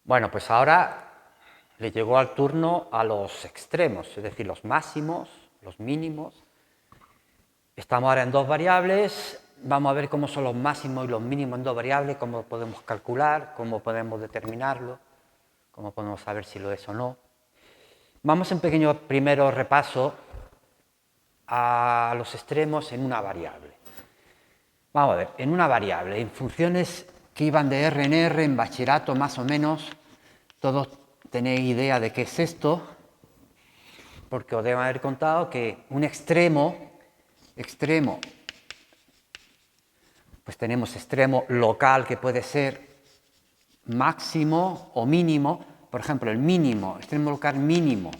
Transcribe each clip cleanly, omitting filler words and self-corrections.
Bueno, pues ahora le llegó al turno a los extremos, es decir, los máximos, los mínimos. Estamos ahora en dos variables, vamos a ver cómo son los máximos y los mínimos en dos variables, cómo podemos calcular, cómo podemos determinarlo, cómo podemos saber si lo es o no. Vamos en pequeño primero repaso a los extremos en una variable. Vamos a ver, en una variable, en funciones que iban de R en R, en bachillerato más o menos, todos tenéis idea de qué es esto, porque os debo haber contado que un extremo, pues tenemos extremo local que puede ser máximo o mínimo. Por ejemplo, el mínimo, extremo local mínimo,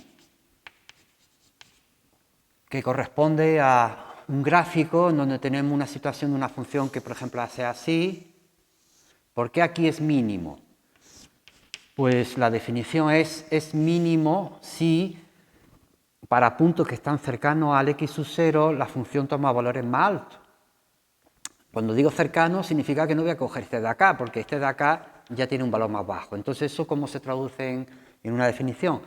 que corresponde a un gráfico en donde tenemos una situación de una función que, por ejemplo, hace así. ¿Por qué aquí es mínimo? Pues la definición es mínimo si para puntos que están cercanos al x sub 0 la función toma valores más altos. Cuando digo cercano significa que no voy a coger este de acá, porque este de acá ya tiene un valor más bajo. Entonces, ¿eso cómo se traduce en una definición?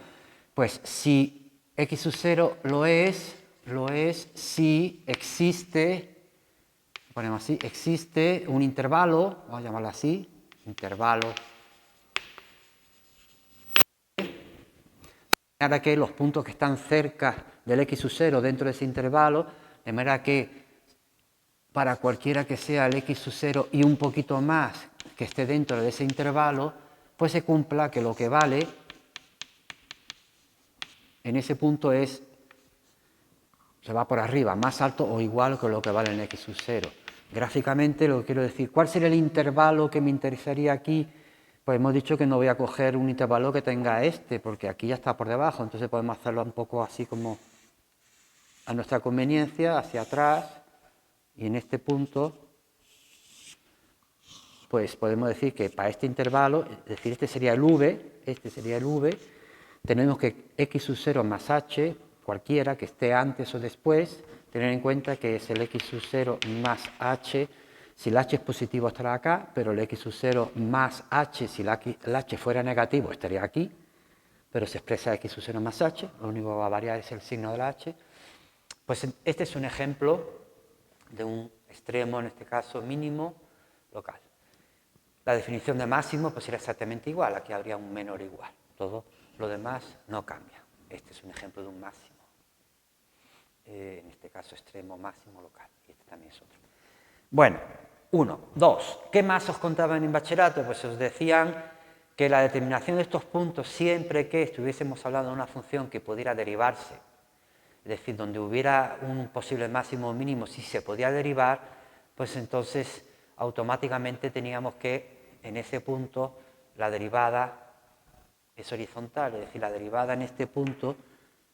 Pues si x sub 0 lo es si existe, ponemos así, existe un intervalo, vamos a llamarlo así, intervalo, de manera que los puntos que están cerca del x sub 0 dentro de ese intervalo, de manera que para cualquiera que sea el x sub 0 y un poquito más que esté dentro de ese intervalo, pues se cumpla que lo que vale en ese punto se va por arriba, más alto o igual que lo que vale en x sub 0. Gráficamente lo que quiero decir, ¿cuál sería el intervalo que me interesaría aquí? Pues hemos dicho que no voy a coger un intervalo que tenga porque aquí ya está por debajo, entonces podemos hacerlo un poco así como a nuestra conveniencia, hacia atrás, y en este punto, pues podemos decir que para este intervalo, es decir, este sería el v, tenemos que x sub 0 más h, cualquiera que esté antes o después, tener en cuenta que es el x sub 0 más h, si el h es positivo estará acá, pero el x sub 0 más h, si el h fuera negativo estaría aquí, pero se expresa x sub 0 más h, lo único que va a variar es el signo de la h. Pues este es un ejemplo de un extremo, en este caso mínimo, local. La definición de máximo pues será exactamente igual, aquí habría un menor igual, todo lo demás no cambia. Este es un ejemplo de un máximo, en este caso extremo máximo local, y este también es otro. Bueno, 1, 2, ¿qué más os contaban en bachillerato? Pues os decían que la determinación de estos puntos, siempre que estuviésemos hablando de una función que pudiera derivarse, es decir, donde hubiera un posible máximo o mínimo, si se podía derivar, pues entonces automáticamente teníamos que, en ese punto, la derivada es horizontal, es decir, la derivada en este punto,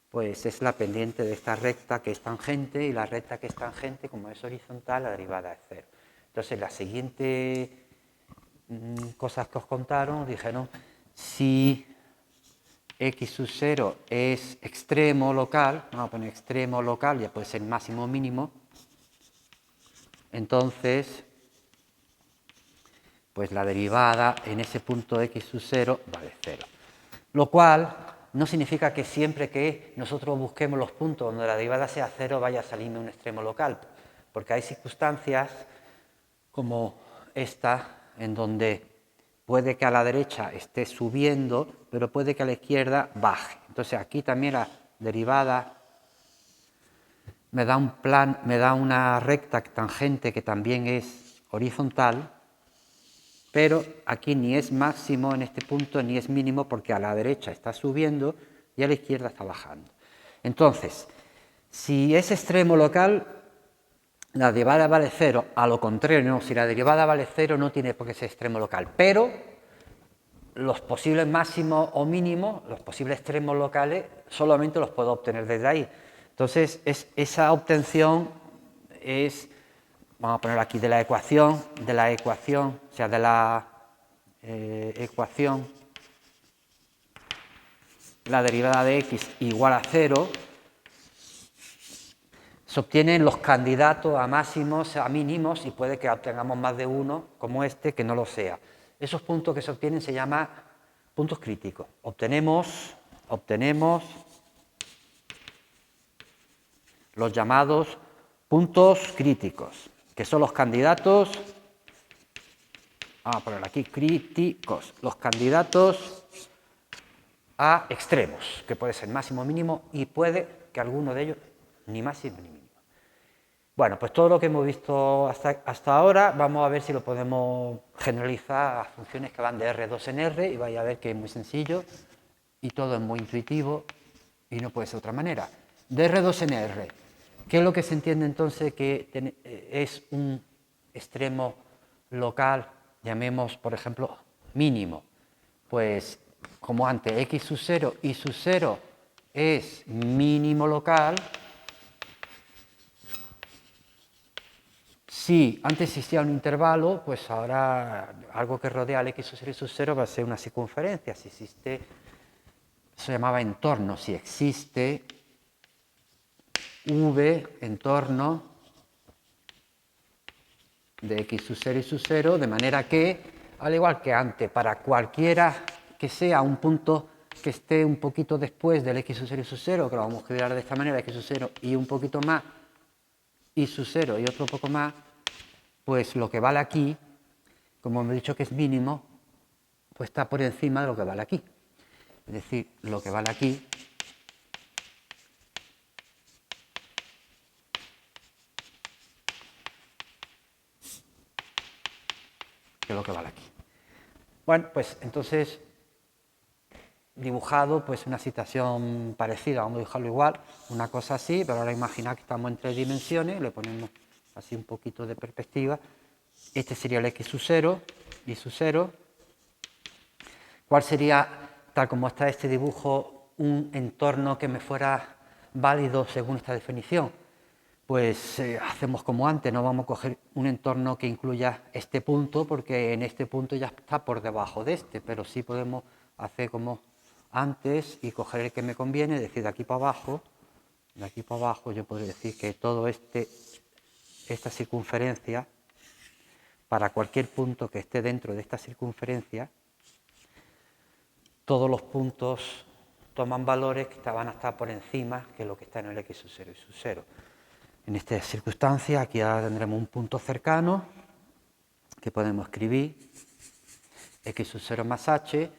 pues es la pendiente de esta recta que es tangente, y la recta que es tangente, como es horizontal, la derivada es 0. Entonces, las siguientes cosas que os contaron, dijeron, si x sub 0 es extremo local, vamos a poner extremo local, ya puede ser máximo o mínimo, entonces, pues la derivada en ese punto x sub 0 vale 0. Lo cual no significa que siempre que nosotros busquemos los puntos donde la derivada sea 0 vaya a salirme un extremo local, porque hay circunstancias como esta, en donde puede que a la derecha esté subiendo, pero puede que a la izquierda baje. Entonces aquí también la derivada me da una recta tangente que también es horizontal, pero aquí ni es máximo en este punto ni es mínimo, porque a la derecha está subiendo y a la izquierda está bajando. Entonces, si es extremo local, la derivada vale 0, a lo contrario, no, si la derivada vale 0 no tiene por qué ser extremo local, pero los posibles máximos o mínimos, los posibles extremos locales, solamente los puedo obtener desde ahí. Entonces, esa obtención es, vamos a poner aquí, de la ecuación, o sea, de la ecuación, la derivada de x igual a 0, se obtienen los candidatos a máximos, a mínimos, y puede que obtengamos más de uno, como este, que no lo sea. Esos puntos que se obtienen se llama puntos críticos. Obtenemos los llamados puntos críticos, que son los candidatos, vamos a poner aquí críticos, los candidatos a extremos, que puede ser máximo o mínimo, y puede que alguno de ellos ni máximo ni mínimo. Bueno, pues todo lo que hemos visto hasta ahora, vamos a ver si lo podemos generalizar a funciones que van de R2 en R, y vais a ver que es muy sencillo, y todo es muy intuitivo, y no puede ser de otra manera. De R2 en R, ¿qué es lo que se entiende entonces que es un extremo local, llamemos, por ejemplo, mínimo? Pues, como antes, x sub 0, y sub 0 es mínimo local. Si antes existía un intervalo, pues ahora algo que rodea al x sub 0 y sub 0 va a ser una circunferencia. Si existe, se llamaba entorno, si existe v entorno de x sub 0 y sub 0, de manera que, al igual que antes, para cualquiera que sea un punto que esté un poquito después del x sub 0 y sub 0, que lo vamos a escribir de esta manera, x sub 0 y un poquito más, y sub 0 y otro poco más, pues lo que vale aquí, como hemos dicho que es mínimo, pues está por encima de lo que vale aquí. Es decir, lo que vale aquí que lo que vale aquí. Bueno, pues entonces, dibujado pues una situación parecida, vamos a dibujarlo igual, una cosa así, pero ahora imaginad que estamos en 3 dimensiones, le ponemos así un poquito de perspectiva. Este sería el x sub 0, y sub 0. ¿Cuál sería, tal como está este dibujo, un entorno que me fuera válido según esta definición? Pues hacemos como antes, no vamos a coger un entorno que incluya este punto, porque en este punto ya está por debajo de este, pero sí podemos hacer como antes y coger el que me conviene, es decir, de aquí para abajo yo podría decir que todo esta circunferencia, para cualquier punto que esté dentro de esta circunferencia, todos los puntos toman valores que van a estar por encima que lo que está en el x sub 0 y sub 0. En esta circunstancia, aquí ahora tendremos un punto cercano que podemos escribir x sub 0 más h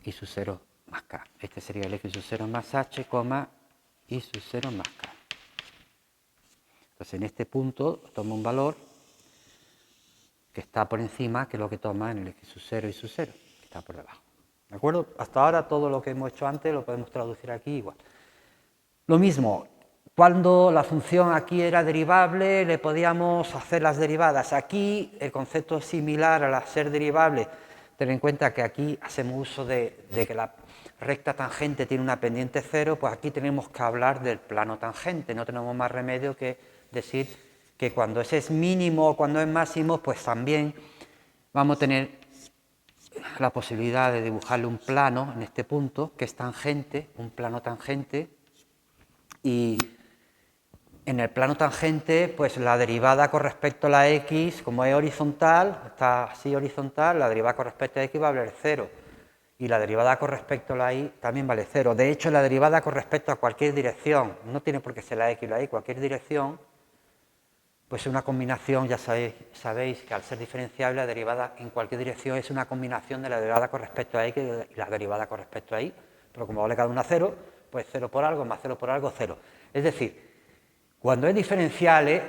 y sub 0 más k. Este sería el x sub 0 más h, y sub 0 más k. Entonces, en este punto toma un valor que está por encima que lo que toma en el x sub 0 y sub 0, que está por debajo. ¿De acuerdo? Hasta ahora todo lo que hemos hecho antes lo podemos traducir aquí igual. Lo mismo. Cuando la función aquí era derivable, le podíamos hacer las derivadas. Aquí el concepto es similar al ser derivable. Ten en cuenta que aquí hacemos uso de que la recta tangente tiene una pendiente cero, pues aquí tenemos que hablar del plano tangente. No tenemos más remedio que decir que cuando ese es mínimo o cuando es máximo, pues también vamos a tener la posibilidad de dibujarle un plano en este punto, que es tangente, un plano tangente, y en el plano tangente, pues la derivada con respecto a la x, como es horizontal, está así horizontal, la derivada con respecto a x va a valer 0. Y la derivada con respecto a la y también vale 0. De hecho, la derivada con respecto a cualquier dirección, no tiene por qué ser la x o la y, cualquier dirección, pues es una combinación, ya sabéis que al ser diferenciable, la derivada en cualquier dirección es una combinación de la derivada con respecto a x y la derivada con respecto a y. Pero como vale cada una 0, pues 0 por algo más 0 por algo, 0. Es decir, cuando es diferenciable,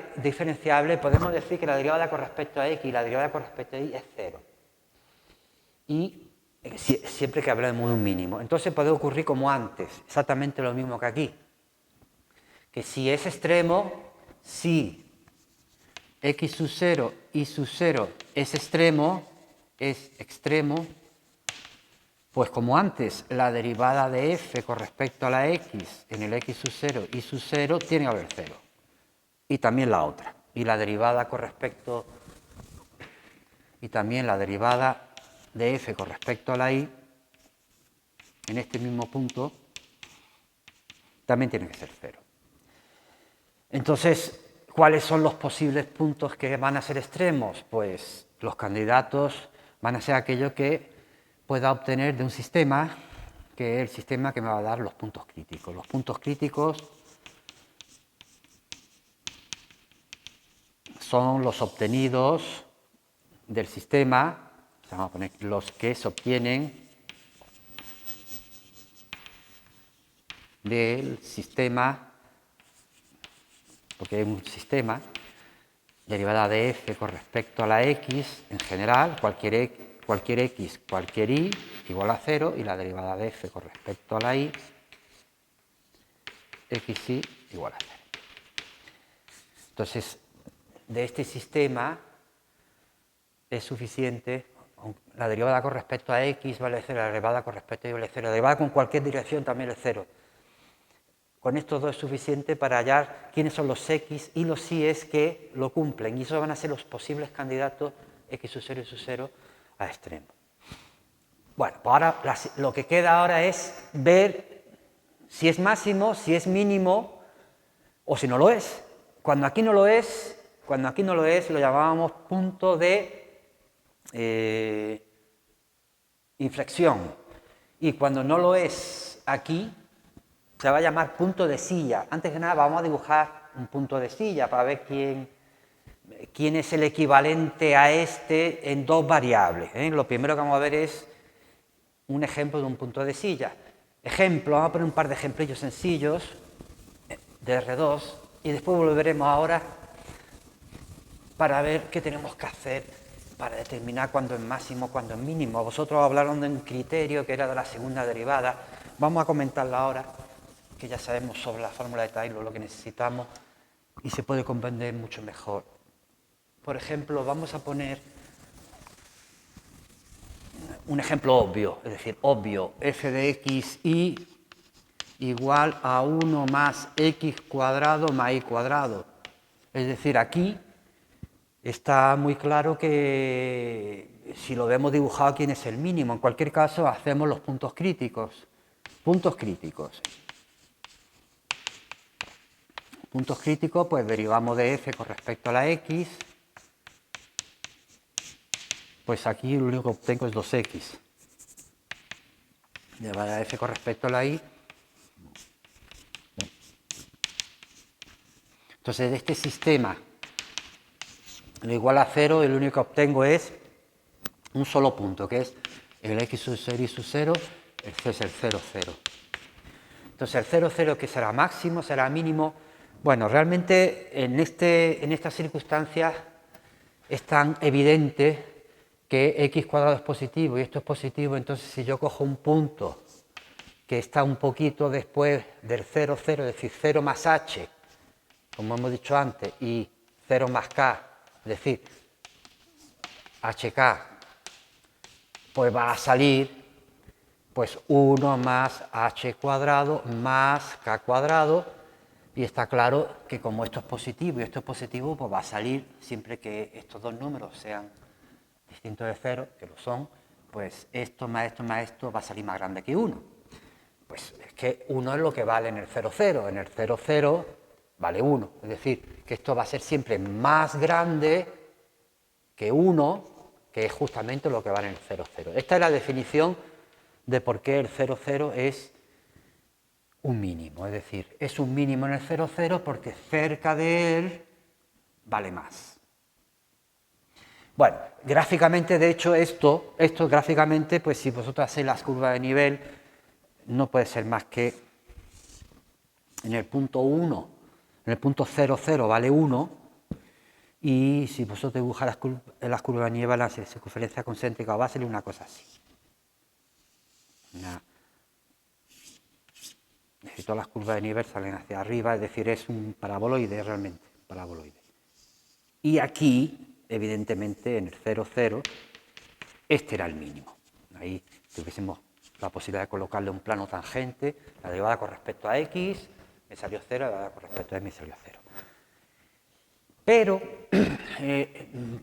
podemos decir que la derivada con respecto a x y la derivada con respecto a y es 0. Y siempre que hablemos de un mínimo. Entonces puede ocurrir como antes, exactamente lo mismo que aquí. Que si es extremo, si x sub 0 y sub 0 es extremo, pues como antes, la derivada de f con respecto a la x en el x sub 0 y sub 0 tiene que haber 0. Y también la otra. Y la derivada con respecto... Y también la derivada de f con respecto a la y, en este mismo punto, también tiene que ser 0. Entonces, ¿cuáles son los posibles puntos que van a ser extremos? Pues los candidatos van a ser aquellos que pueda obtener de un sistema que es el sistema que me va a dar los puntos críticos. Los puntos críticos son los obtenidos del sistema, vamos a poner los que se obtienen del sistema, porque es un sistema, derivada de f con respecto a la x en general, cualquier x, cualquier y, igual a 0, y la derivada de f con respecto a la y, xy igual a 0. Entonces, de este sistema es suficiente, la derivada con respecto a x vale 0, la derivada con respecto a y vale 0, la derivada con cualquier dirección también es 0. Con estos dos es suficiente para hallar quiénes son los x y los y's que lo cumplen, y esos van a ser los posibles candidatos x sub 0 y sub 0 a extremo. Bueno, pues ahora lo que queda ahora es ver si es máximo, si es mínimo o si no lo es. Cuando aquí no lo es, lo llamábamos punto de inflexión, y cuando no lo es aquí, se va a llamar punto de silla. Antes de nada vamos a dibujar un punto de silla para ver quién es el equivalente a este en dos variables. Lo primero que vamos a ver es un ejemplo de un punto de silla. Ejemplo, vamos a poner un par de ejemplillos sencillos de R2 y después volveremos ahora para ver qué tenemos que hacer para determinar cuándo es máximo, cuándo es mínimo. Vosotros hablaron de un criterio que era de la segunda derivada. Vamos a comentarlo ahora, que ya sabemos sobre la fórmula de Taylor lo que necesitamos y se puede comprender mucho mejor. Por ejemplo, vamos a poner un ejemplo obvio, es decir, obvio, f de x y igual a 1 más x cuadrado más y cuadrado. Es decir, aquí está muy claro que si lo vemos dibujado, ¿quién es el mínimo? En cualquier caso, hacemos los puntos críticos. Puntos críticos. Puntos críticos, pues derivamos de f con respecto a la x. Pues aquí lo único que obtengo es 2x. Derivada de f con respecto a la y. Entonces, de este sistema lo igual a 0, y lo único que obtengo es un solo punto, que es el x sub 0 y sub 0, este es el 0, 0. Entonces, el 0, 0, que será máximo, será mínimo. Bueno, realmente en estas circunstancias es tan evidente que x cuadrado es positivo y esto es positivo, entonces si yo cojo un punto que está un poquito después del 0, 0, es decir, 0 más h, como hemos dicho antes, y 0 más k, es decir, hk, pues va a salir pues 1 más h cuadrado más k cuadrado, y está claro que como esto es positivo y esto es positivo, pues va a salir, siempre que estos dos números sean distintos de 0, que lo son, pues esto más esto más esto va a salir más grande que 1. Pues es que 1 es lo que vale en el 0, 0, en el 0, 0 vale 1, es decir, que esto va a ser siempre más grande que 1, que es justamente lo que vale en el 0, 0. Esta es la definición de por qué el 0, 0 es un mínimo, es decir, es un mínimo en el 0, 0 porque cerca de él vale más. Bueno, gráficamente, de hecho, esto gráficamente, pues si vosotros hacéis las curvas de nivel, no puede ser más que en el punto 1, en el punto 0, 0 vale 1, y si vosotros dibujáis las curvas de nivel, la circunferencia concéntrica va a salir una cosa así. Todas las curvas de nivel salen hacia arriba, es decir, es un paraboloide realmente, paraboloide. Y aquí, evidentemente, en el 0, 0, este era el mínimo. Ahí tuviésemos la posibilidad de colocarle un plano tangente, la derivada con respecto a x, me salió 0, la derivada con respecto a x me salió 0. Pero,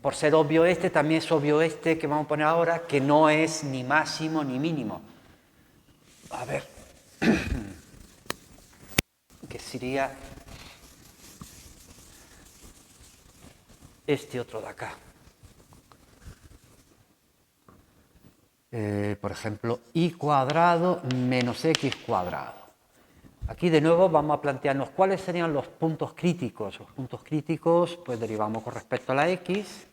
por ser obvio este, también es obvio este que vamos a poner ahora, que no es ni máximo ni mínimo. A ver, que sería este otro de acá. por ejemplo, y cuadrado menos x cuadrado. Aquí de nuevo vamos a plantearnos cuáles serían los puntos críticos. Los puntos críticos, pues derivamos con respecto a la x,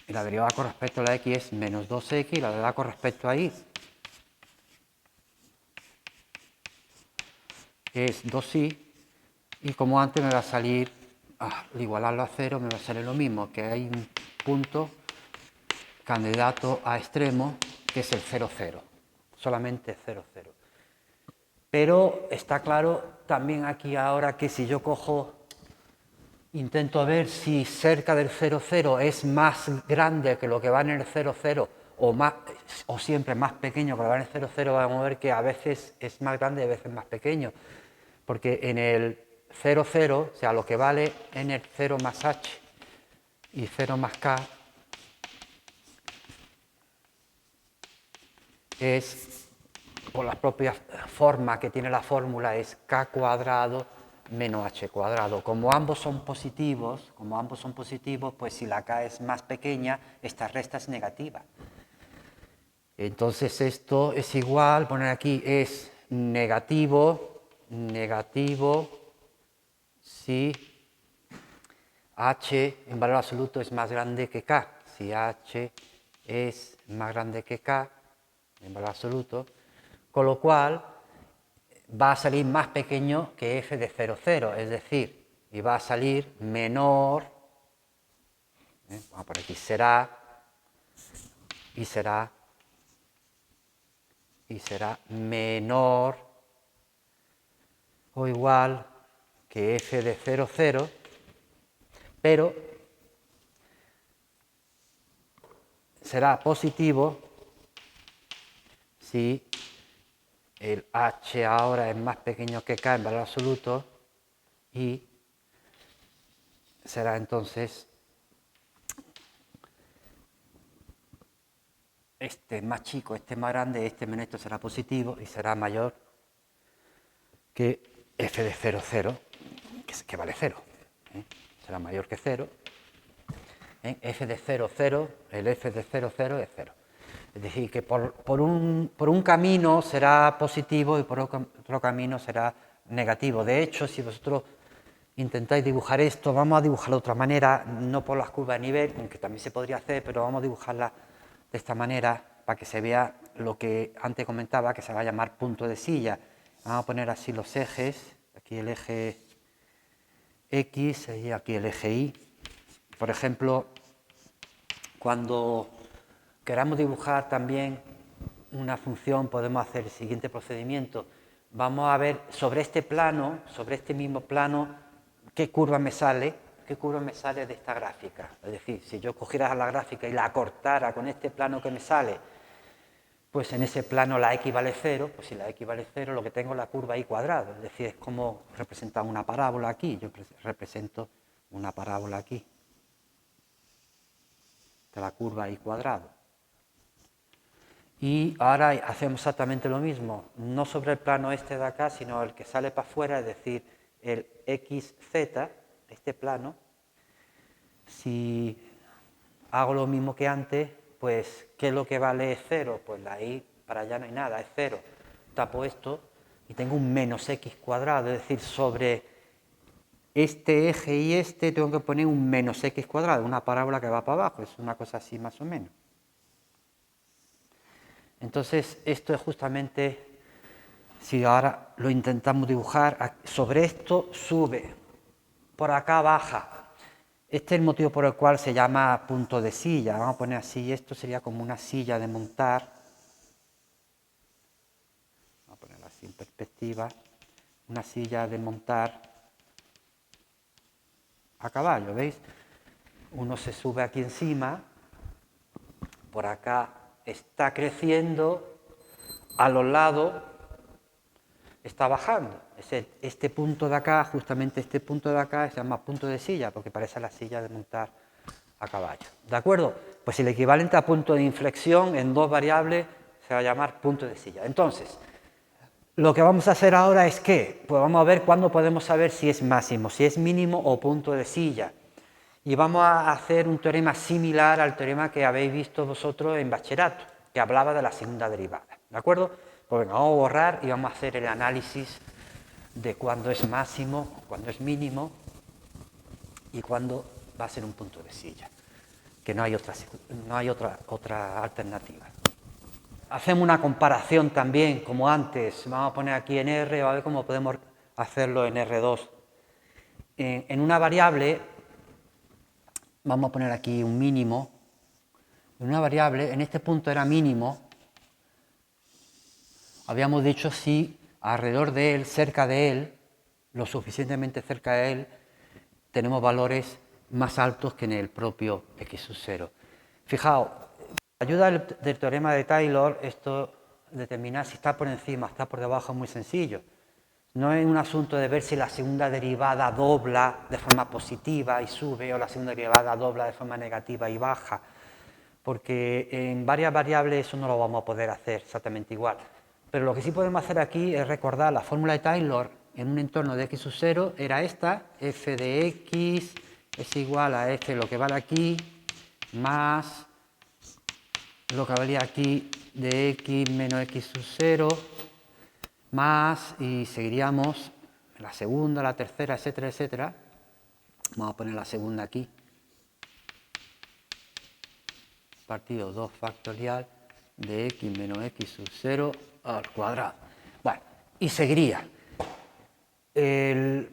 y la derivada con respecto a la x es menos 2x, y la derivada con respecto a y es 2y, y como antes me va a salir, al igualarlo a 0, me va a salir lo mismo, que hay un punto candidato a extremo, que es el 0, 0, solamente 0, 0. Pero está claro también aquí ahora que si yo intento ver si cerca del 0, 0 es más grande que lo que va en el 0, 0 o siempre más pequeño que lo que va en el 0, 0, vamos a ver que a veces es más grande y a veces más pequeño. Porque en el 0, 0, o sea, lo que vale en el 0 más h y 0 más k es, por la propia forma que tiene la fórmula, es k cuadrado menos h cuadrado. Como ambos son positivos, pues si la k es más pequeña, esta resta es negativa. Entonces esto es igual, poner aquí es negativo si h en valor absoluto es más grande que k. Si h es más grande que k en valor absoluto, con lo cual va a salir más pequeño que f de 0, 0, es decir, y va a salir menor, vamos a poner aquí será menor o igual que f de 0, 0, pero será positivo si el h ahora es más pequeño que k en valor absoluto y será entonces este más chico, este más grande, este menos esto será positivo y será mayor que f de 0, 0, que vale 0. Será mayor que 0. F de 0, 0, el f de 0, 0 es 0. Es decir, que por un camino será positivo y por otro camino será negativo. De hecho, si vosotros intentáis dibujar esto, vamos a dibujarlo de otra manera, no por las curvas de nivel, aunque también se podría hacer, pero vamos a dibujarla de esta manera para que se vea lo que antes comentaba, que se va a llamar punto de silla. Vamos a poner así los ejes, aquí el eje X y aquí el eje Y. Por ejemplo, cuando queramos dibujar también una función, podemos hacer el siguiente procedimiento. Vamos a ver sobre este plano, sobre este mismo plano, qué curva me sale de esta gráfica. Es decir, si yo cogiera la gráfica y la acortara con este plano que me sale, pues en ese plano la x vale 0, pues si la x vale 0, lo que tengo es la curva y cuadrado. Es decir, es como representar una parábola aquí. Yo represento una parábola aquí de la curva y cuadrado. Y ahora hacemos exactamente lo mismo, no sobre el plano este de acá, sino el que sale para afuera, es decir, el XZ, este plano. Si hago lo mismo que antes, pues, ¿qué es lo que vale 0? Pues la y para allá no hay nada, es 0. Tapo esto y tengo un menos x cuadrado, es decir, sobre este eje y este tengo que poner un menos x cuadrado, una parábola que va para abajo, es una cosa así más o menos. Entonces, esto es justamente, si ahora lo intentamos dibujar, sobre esto sube, por acá baja. Este es el motivo por el cual se llama punto de silla. Vamos a poner así, esto sería como una silla de montar. Vamos a ponerla así en perspectiva. Una silla de montar a caballo, ¿veis? Uno se sube aquí encima, por acá está creciendo, a los lados está bajando. Este punto de acá, justamente este punto de acá, se llama punto de silla, porque parece la silla de montar a caballo. ¿De acuerdo? Pues el equivalente a punto de inflexión en dos variables se va a llamar punto de silla. Entonces, lo que vamos a hacer ahora es ¿qué? Pues vamos a ver cuándo podemos saber si es máximo, si es mínimo o punto de silla. Y vamos a hacer un teorema similar al teorema que habéis visto vosotros en bachillerato, que hablaba de la segunda derivada. ¿De acuerdo? Pues venga, vamos a borrar y vamos a hacer el análisis de cuándo es máximo, cuándo es mínimo y cuándo va a ser un punto de silla, que no hay otra alternativa. Hacemos una comparación también, como antes, vamos a poner aquí en R, a ver cómo podemos hacerlo en R2. En una variable, vamos a poner aquí un mínimo, en una variable, en este punto era mínimo, habíamos dicho si alrededor de él, cerca de él, lo suficientemente cerca de él, tenemos valores más altos que en el propio x sub 0. Fijaos, con la ayuda del teorema de Taylor, esto determinar si está por encima, está por debajo es muy sencillo. No es un asunto de ver si la segunda derivada dobla de forma positiva y sube o la segunda derivada dobla de forma negativa y baja, porque en varias variables eso no lo vamos a poder hacer exactamente igual. Pero lo que sí podemos hacer aquí es recordar la fórmula de Taylor en un entorno de x sub 0 era esta, f de x es igual a f lo que vale aquí más lo que valía aquí de x menos x sub 0 más, y seguiríamos la segunda, la tercera, etcétera, etcétera. Vamos a poner la segunda aquí. Partido 2 factorial de x menos x sub 0 al cuadrado. Bueno, y seguiría. Que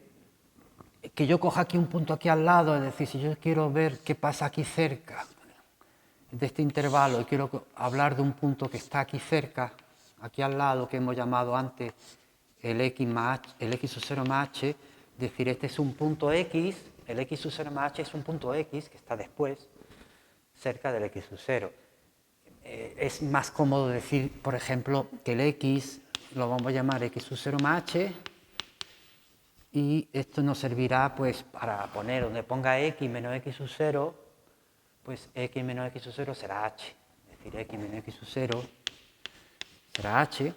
yo coja aquí un punto aquí al lado, es decir, si yo quiero ver qué pasa aquí cerca de este intervalo y quiero hablar de un punto que está aquí cerca, aquí al lado, que hemos llamado antes el x sub 0 más h, es decir, este es un punto x, el x sub 0 más h es un punto x que está después, cerca del x sub 0. Es más cómodo decir, por ejemplo, que el x lo vamos a llamar x sub 0 más h, y esto nos servirá pues para poner donde ponga x menos x sub 0, pues x menos x sub 0 será h, es decir, x menos x sub 0 será h,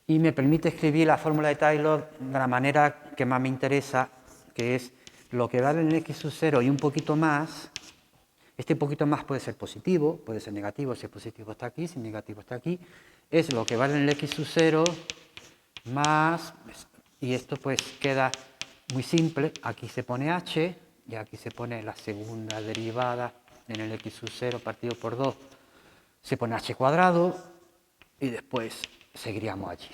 y me permite escribir la fórmula de Taylor de la manera que más me interesa, que es lo que vale en x sub 0 y un poquito más. Este poquito más puede ser positivo, puede ser negativo, si es positivo está aquí, si es negativo está aquí, es lo que vale en el x sub 0 más, y esto pues queda muy simple, aquí se pone h, y aquí se pone la segunda derivada en el x sub 0 partido por 2, se pone h cuadrado, y después seguiríamos allí.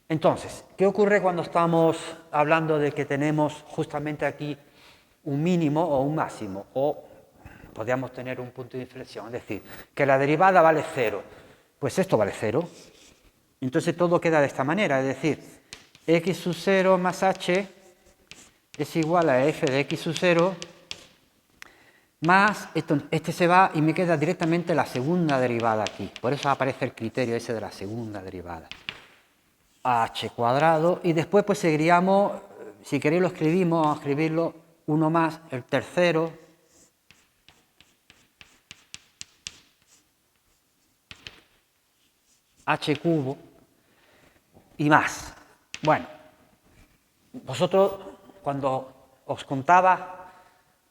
Entonces, ¿qué ocurre cuando estamos hablando de que tenemos justamente aquí un mínimo o un máximo? O podríamos tener un punto de inflexión, es decir, que la derivada vale 0. Pues esto vale 0. Entonces todo queda de esta manera, es decir, x sub 0 más h es igual a f de x sub 0 más, este se va y me queda directamente la segunda derivada aquí. Por eso aparece el criterio ese de la segunda derivada. H cuadrado, y después pues seguiríamos, si queréis lo escribimos, vamos a escribirlo, uno más, el tercero, h cubo, y más. Bueno, vosotros cuando os contaba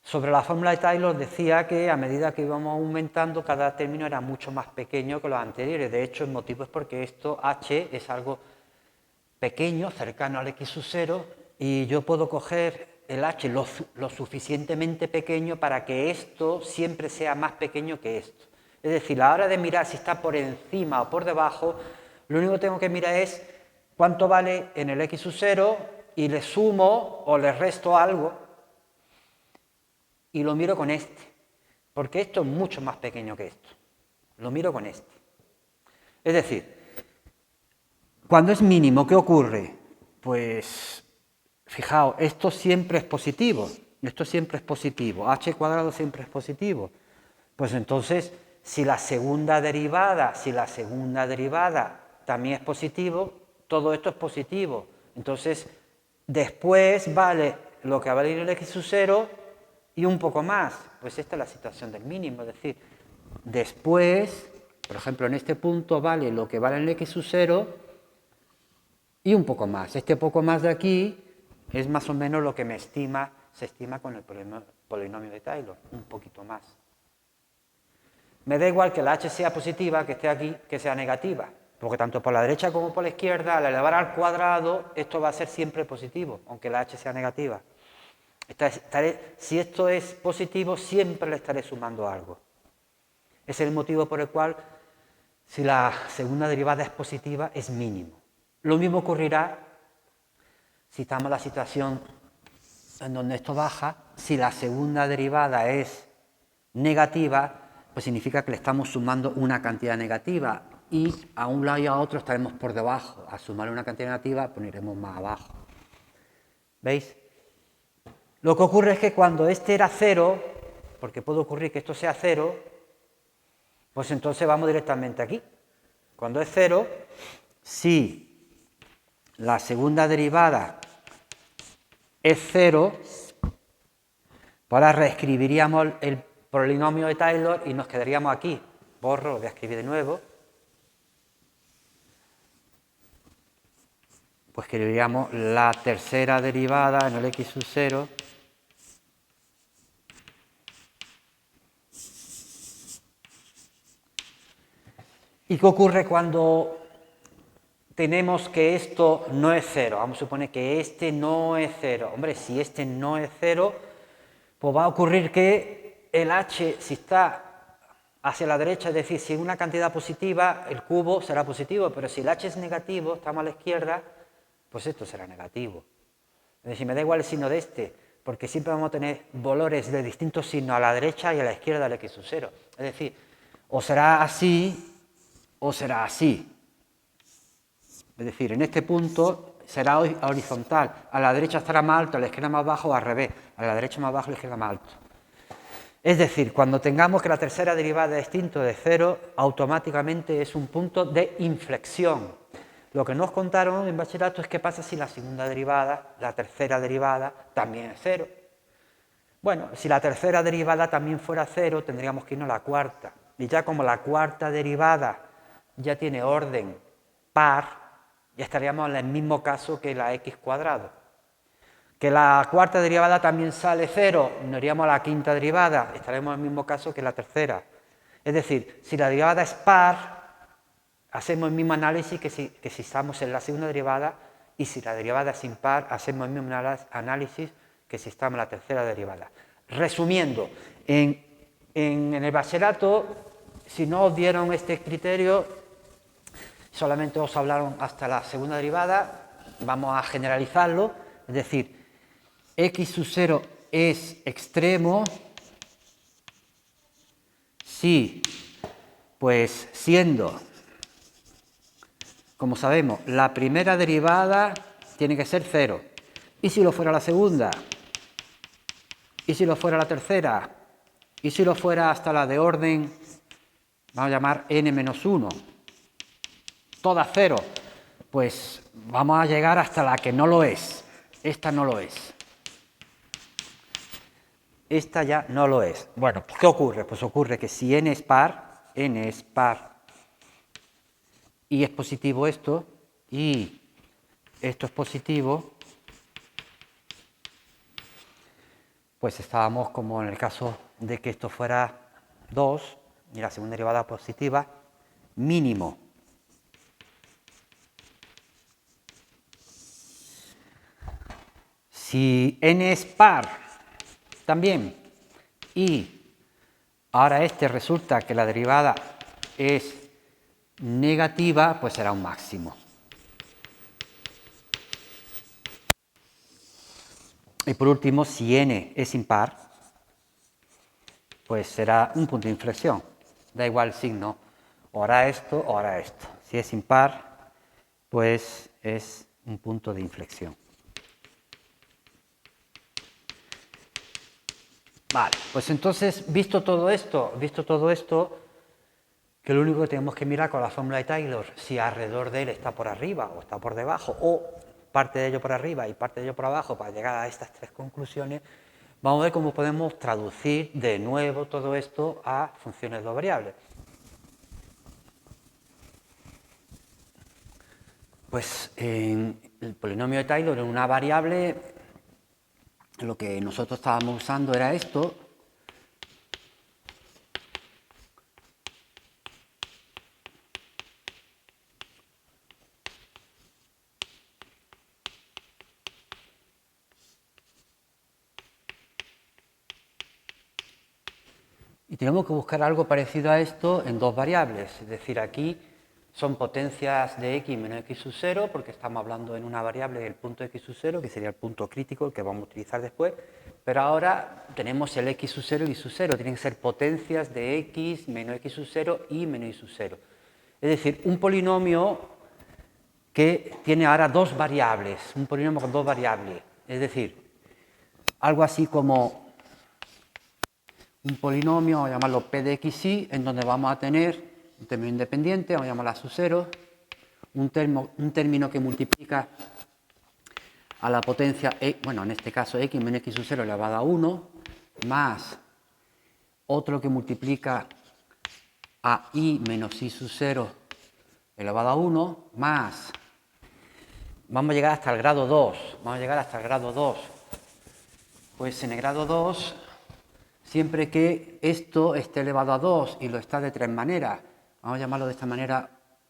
sobre la fórmula de Taylor decía que a medida que íbamos aumentando cada término era mucho más pequeño que los anteriores. De hecho, el motivo es porque esto h es algo pequeño, cercano al x sub 0, y yo puedo coger el h lo suficientemente pequeño para que esto siempre sea más pequeño que esto. Es decir, a la hora de mirar si está por encima o por debajo, lo único que tengo que mirar es cuánto vale en el x sub 0 y le sumo o le resto algo y lo miro con este, porque esto es mucho más pequeño que esto. Lo miro con este. Es decir, cuando es mínimo, ¿qué ocurre? Pues, fijaos, esto siempre es positivo. Esto siempre es positivo. H cuadrado siempre es positivo. Pues entonces, si la segunda derivada también es positivo, todo esto es positivo. Entonces, después vale lo que vale el x sub 0 y un poco más. Pues esta es la situación del mínimo. Es decir, después, por ejemplo, en este punto vale lo que vale el x sub 0 y un poco más. Este poco más de aquí es más o menos lo que me estima se estima con el polinomio de Taylor, un poquito más. Me da igual que la h sea positiva, que esté aquí, que sea negativa, porque tanto por la derecha como por la izquierda, al elevar al cuadrado, esto va a ser siempre positivo, aunque la h sea negativa. Si esto es positivo, siempre le estaré sumando algo. Ese es el motivo por el cual, si la segunda derivada es positiva, es mínimo. Lo mismo ocurrirá si estamos en la situación en donde esto baja. Si la segunda derivada es negativa, pues significa que le estamos sumando una cantidad negativa y a un lado y a otro estaremos por debajo. Al sumarle una cantidad negativa, pues iremos más abajo. ¿Veis? Lo que ocurre es que cuando este era 0, porque puede ocurrir que esto sea 0, pues entonces vamos directamente aquí. Cuando es 0, si la segunda derivada es 0, pues ahora reescribiríamos el polinomio de Taylor y nos quedaríamos aquí. Borro, lo voy a escribir de nuevo. Pues escribiríamos la tercera derivada en el x sub 0 ¿Y qué ocurre cuando tenemos que esto no es 0? Vamos a suponer que este no es 0. Hombre, si este no es 0, pues va a ocurrir que el h, si está hacia la derecha, es decir, si es una cantidad positiva, el cubo será positivo, pero si el h es negativo, estamos a la izquierda, pues esto será negativo. Es decir, me da igual el signo de este, porque siempre vamos a tener valores de distintos signos a la derecha y a la izquierda del x sub 0. Es decir, o será así o será así. Es decir, en este punto será horizontal. A la derecha estará más alto, a la izquierda más bajo o al revés. A la derecha más bajo, a la izquierda más alto. Es decir, cuando tengamos que la tercera derivada es distinto de 0, automáticamente es un punto de inflexión. Lo que nos contaron en bachillerato es qué pasa si la segunda derivada, la tercera derivada, también es 0. Bueno, si la tercera derivada también fuera 0, tendríamos que irnos a la cuarta. Y ya como la cuarta derivada ya tiene orden par, ya estaríamos en el mismo caso que la x cuadrado. Que la cuarta derivada también sale 0, nos iríamos a la quinta derivada, estaremos en el mismo caso que la tercera. Es decir, si la derivada es par, hacemos el mismo análisis que si estamos en la segunda derivada, y si la derivada es impar, hacemos el mismo análisis que si estamos en la tercera derivada. Resumiendo, en el bachillerato, si no os dieron este criterio, solamente os hablaron hasta la segunda derivada, vamos a generalizarlo, es decir, x sub 0 es extremo si, pues siendo, como sabemos, la primera derivada tiene que ser 0. ¿Y si lo fuera la segunda? ¿Y si lo fuera la tercera? ¿Y si lo fuera hasta la de orden, vamos a llamar n-1? Todas 0. Pues vamos a llegar hasta la que no lo es. Esta no lo es. Esta ya no lo es. Bueno, pues ¿qué ocurre? Pues ocurre que si n es par y es positivo esto, y esto es positivo, pues estábamos como en el caso de que esto fuera 2 y la segunda derivada positiva, mínimo. Si n es par también, y ahora resulta que la derivada es negativa, pues será un máximo. Y por último, si n es impar, pues será un punto de inflexión. Da igual el signo, o hará esto o hará esto. Si es impar, pues es un punto de inflexión. Vale, pues entonces, visto todo esto, que lo único que tenemos que mirar con la fórmula de Taylor, si alrededor de él está por arriba o está por debajo, o parte de ello por arriba y parte de ello por abajo para llegar a estas tres conclusiones, vamos a ver cómo podemos traducir de nuevo todo esto a funciones de variables. Pues en el polinomio de Taylor, en una variable, lo que nosotros estábamos usando era esto. Y tenemos que buscar algo parecido a esto en dos variables, es decir, aquí son potencias de x menos x sub 0, porque estamos hablando en una variable del punto x sub 0, que sería el punto crítico, el que vamos a utilizar después, pero ahora tenemos el x sub 0 y y sub 0, tienen que ser potencias de x menos x sub 0 y menos y sub 0. Es decir, un polinomio que tiene ahora dos variables, un polinomio con dos variables, es decir, algo así como un polinomio, vamos a llamarlo p de xy, en donde vamos a tener un término independiente, vamos a llamarlo a sub 0, un término que multiplica a la potencia, bueno, en este caso x menos x sub 0 elevado a 1, más otro que multiplica a y menos y sub 0 elevado a 1, más, vamos a llegar hasta el grado 2, pues en el grado 2, siempre que esto esté elevado a 2 y lo está de tres maneras, vamos a llamarlo de esta manera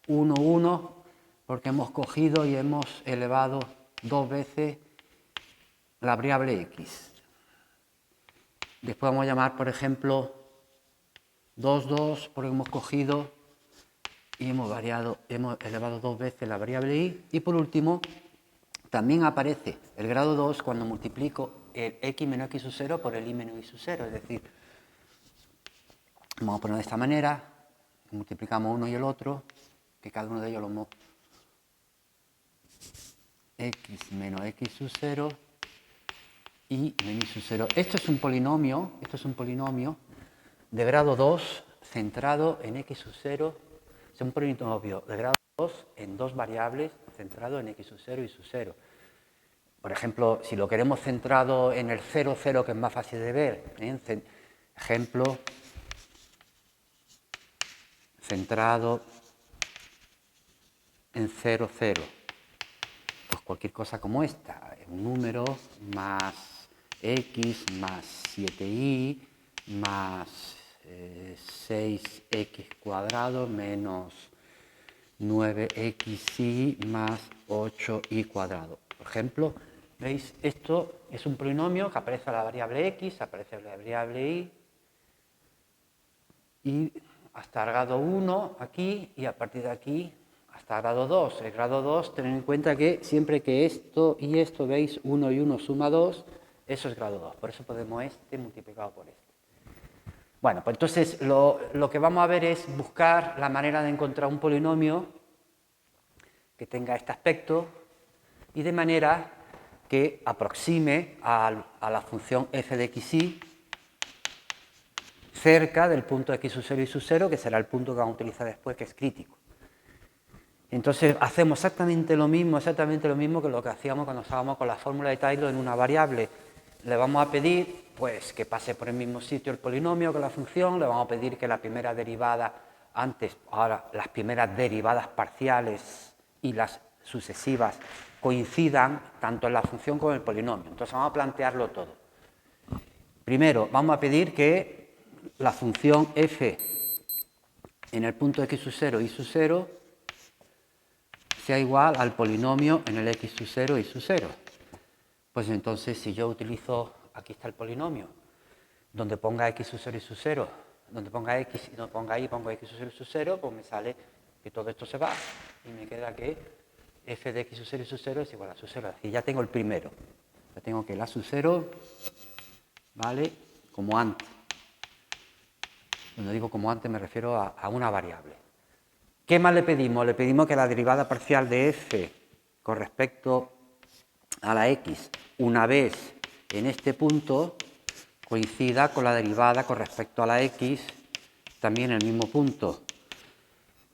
1, 1, porque hemos cogido y hemos elevado dos veces la variable x. Después vamos a llamar, por ejemplo, 2, 2, porque hemos cogido y hemos elevado dos veces la variable y. Y por último, también aparece el grado 2 cuando multiplico el x menos x sub 0 por el y menos y sub 0. Es decir, vamos a poner de esta manera, multiplicamos uno y el otro, que cada uno de ellos lo hemos x menos x sub 0 y menos y sub 0. Esto es un polinomio de grado 2 centrado en x sub 0. Es un polinomio de grado 2 en dos variables centrado en x sub 0 y sub 0. Por ejemplo, si lo queremos centrado en el 0, 0, que es más fácil de ver, ejemplo, centrado en 0, 0. Pues cualquier cosa como esta, un número más x más 7y más 6x cuadrado menos 9xy más 8y cuadrado. Por ejemplo, ¿veis? Esto es un polinomio que aparece la variable x, aparece la variable y hasta el grado 1 aquí y a partir de aquí hasta el grado 2. El grado 2, tened en cuenta que siempre que esto y esto, veis, 1 y 1 suma 2, eso es grado 2. Por eso podemos este multiplicado por este. Bueno, pues entonces lo que vamos a ver es buscar la manera de encontrar un polinomio que tenga este aspecto y de manera que aproxime a la función f de xy cerca del punto x sub 0 y sub 0, que será el punto que vamos a utilizar después, que es crítico. Entonces hacemos exactamente lo mismo que lo que hacíamos cuando estábamos con la fórmula de Taylor en una variable. Le vamos a pedir pues, que pase por el mismo sitio el polinomio que la función, le vamos a pedir que la primera derivada ahora las primeras derivadas parciales y las sucesivas coincidan tanto en la función como en el polinomio. Entonces vamos a plantearlo todo. Primero, vamos a pedir que la función f en el punto x sub 0 y sub 0 sea igual al polinomio en el x sub 0 y sub 0. Pues entonces, si yo utilizo, aquí está el polinomio, donde ponga x sub 0 y sub 0, donde ponga x y no ponga y, pongo x sub 0 y sub 0, pues me sale que todo esto se va y me queda que f de x sub 0 y sub 0 es igual a sub 0. Es decir, ya tengo el primero. Ya tengo que la sub 0 vale como antes. Cuando digo como antes me refiero a una variable. ¿Qué más le pedimos? Le pedimos que la derivada parcial de f con respecto a la x una vez en este punto coincida con la derivada con respecto a la x también en el mismo punto.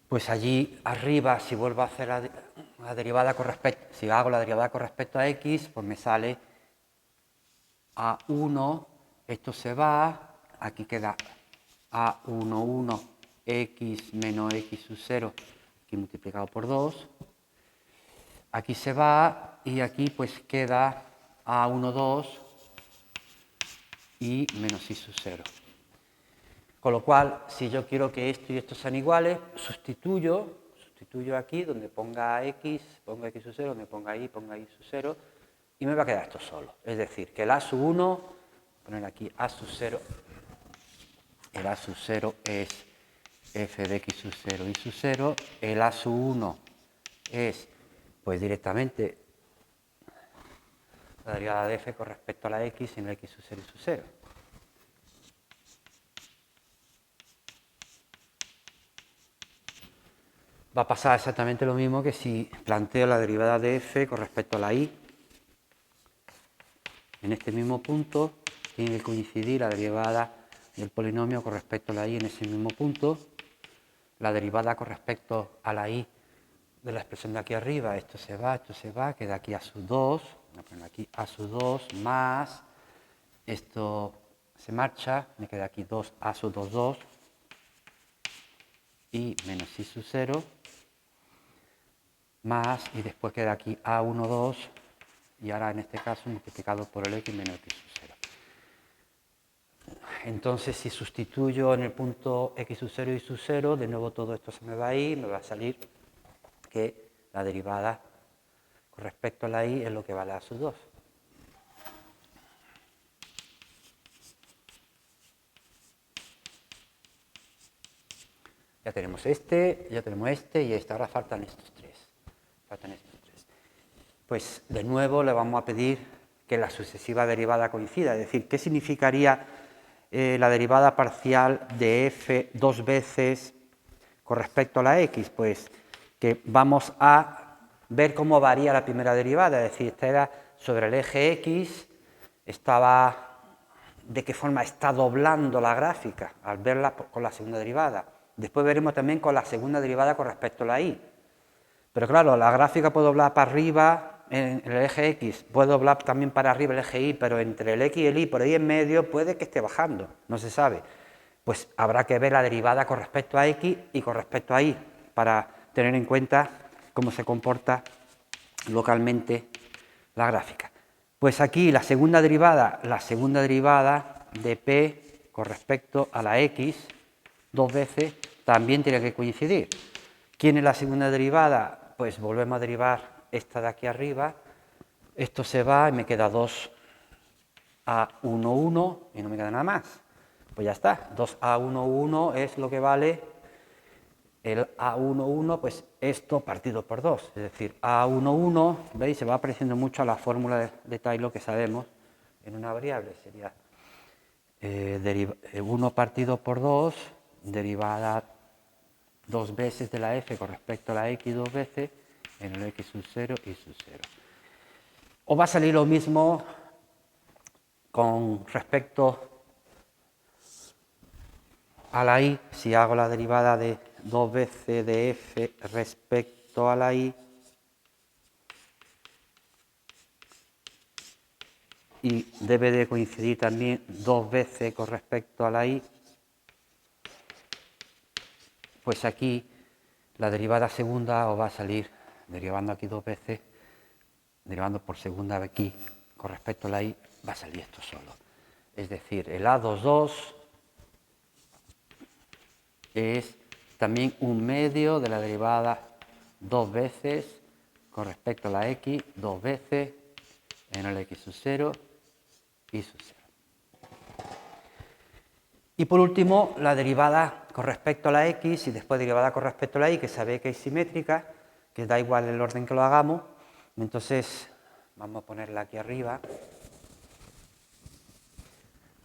Pues allí arriba, si vuelvo a hacer la derivada con respecto, si hago la derivada con respecto a x, pues me sale a1, esto se va, aquí queda a11 x menos x sub 0, aquí multiplicado por 2, aquí se va y aquí pues queda a12 y menos i sub 0. Con lo cual, si yo quiero que esto y esto sean iguales, sustituyo aquí donde ponga x sub 0, donde ponga i sub 0, y me va a quedar esto solo. Es decir, que el a sub 1, poner aquí a sub 0, el a sub 0 es f de x sub 0 y sub 0, el a sub 1 es, pues directamente, la derivada de f con respecto a la x en el x sub 0 y sub 0. Va a pasar exactamente lo mismo que si planteo la derivada de f con respecto a la y. En este mismo punto tiene que coincidir la derivada del polinomio con respecto a la y en ese mismo punto. La derivada con respecto a la y de la expresión de aquí arriba, esto se va, queda aquí a sub 2, voy a poner aquí a sub 2 más, esto se marcha, me queda aquí 2a sub 2, 2 y menos i sub 0 más, y después queda aquí a1, 2 y ahora en este caso multiplicado por el x menos x sub 0. Entonces si sustituyo en el punto x sub 0 y sub 0, de nuevo todo esto se me va a ir, me va a salir que la derivada con respecto a la y es lo que vale a sub 2. Ya tenemos este y este. Ahora faltan estos tres. Pues de nuevo le vamos a pedir que la sucesiva derivada coincida. Es decir, ¿qué significaría la derivada parcial de f dos veces con respecto a la x? Pues que vamos a ver cómo varía la primera derivada. Es decir, esta era sobre el eje x, de qué forma está doblando la gráfica al verla con la segunda derivada. Después veremos también con la segunda derivada con respecto a la y. Pero claro, la gráfica puede doblar para arriba en el eje x, puede doblar también para arriba el eje y, pero entre el x y el y, por ahí en medio, puede que esté bajando, no se sabe. Pues habrá que ver la derivada con respecto a x y con respecto a y, para tener en cuenta cómo se comporta localmente la gráfica. Pues aquí la segunda derivada de p con respecto a la x, dos veces, también tiene que coincidir. ¿Quién es la segunda derivada? Pues volvemos a derivar esta de aquí arriba, esto se va y me queda 2a1, 1 y no me queda nada más. Pues ya está, 2a1, 1 es lo que vale el a1, 1, pues esto partido por 2, es decir, a1, 1, ¿veis? Se va pareciendo mucho a la fórmula de Taylor que sabemos en una variable, sería 1 partido por 2, derivada dos veces de la f con respecto a la x dos veces en el x sub 0 y sub 0. Os va a salir lo mismo con respecto a la y, si hago la derivada de dos veces de f respecto a la y, y debe de coincidir también dos veces con respecto a la y, pues aquí la derivada segunda os va a salir, derivando aquí dos veces, derivando por segunda vez aquí, con respecto a la y, va a salir esto solo. Es decir, el a2, 2 es también un medio de la derivada dos veces con respecto a la x, dos veces en el x sub 0 y sub 0. Y por último, la derivada con respecto a la x y después derivada con respecto a la y, que sabéis que es simétrica, que da igual el orden que lo hagamos. Entonces, vamos a ponerla aquí arriba.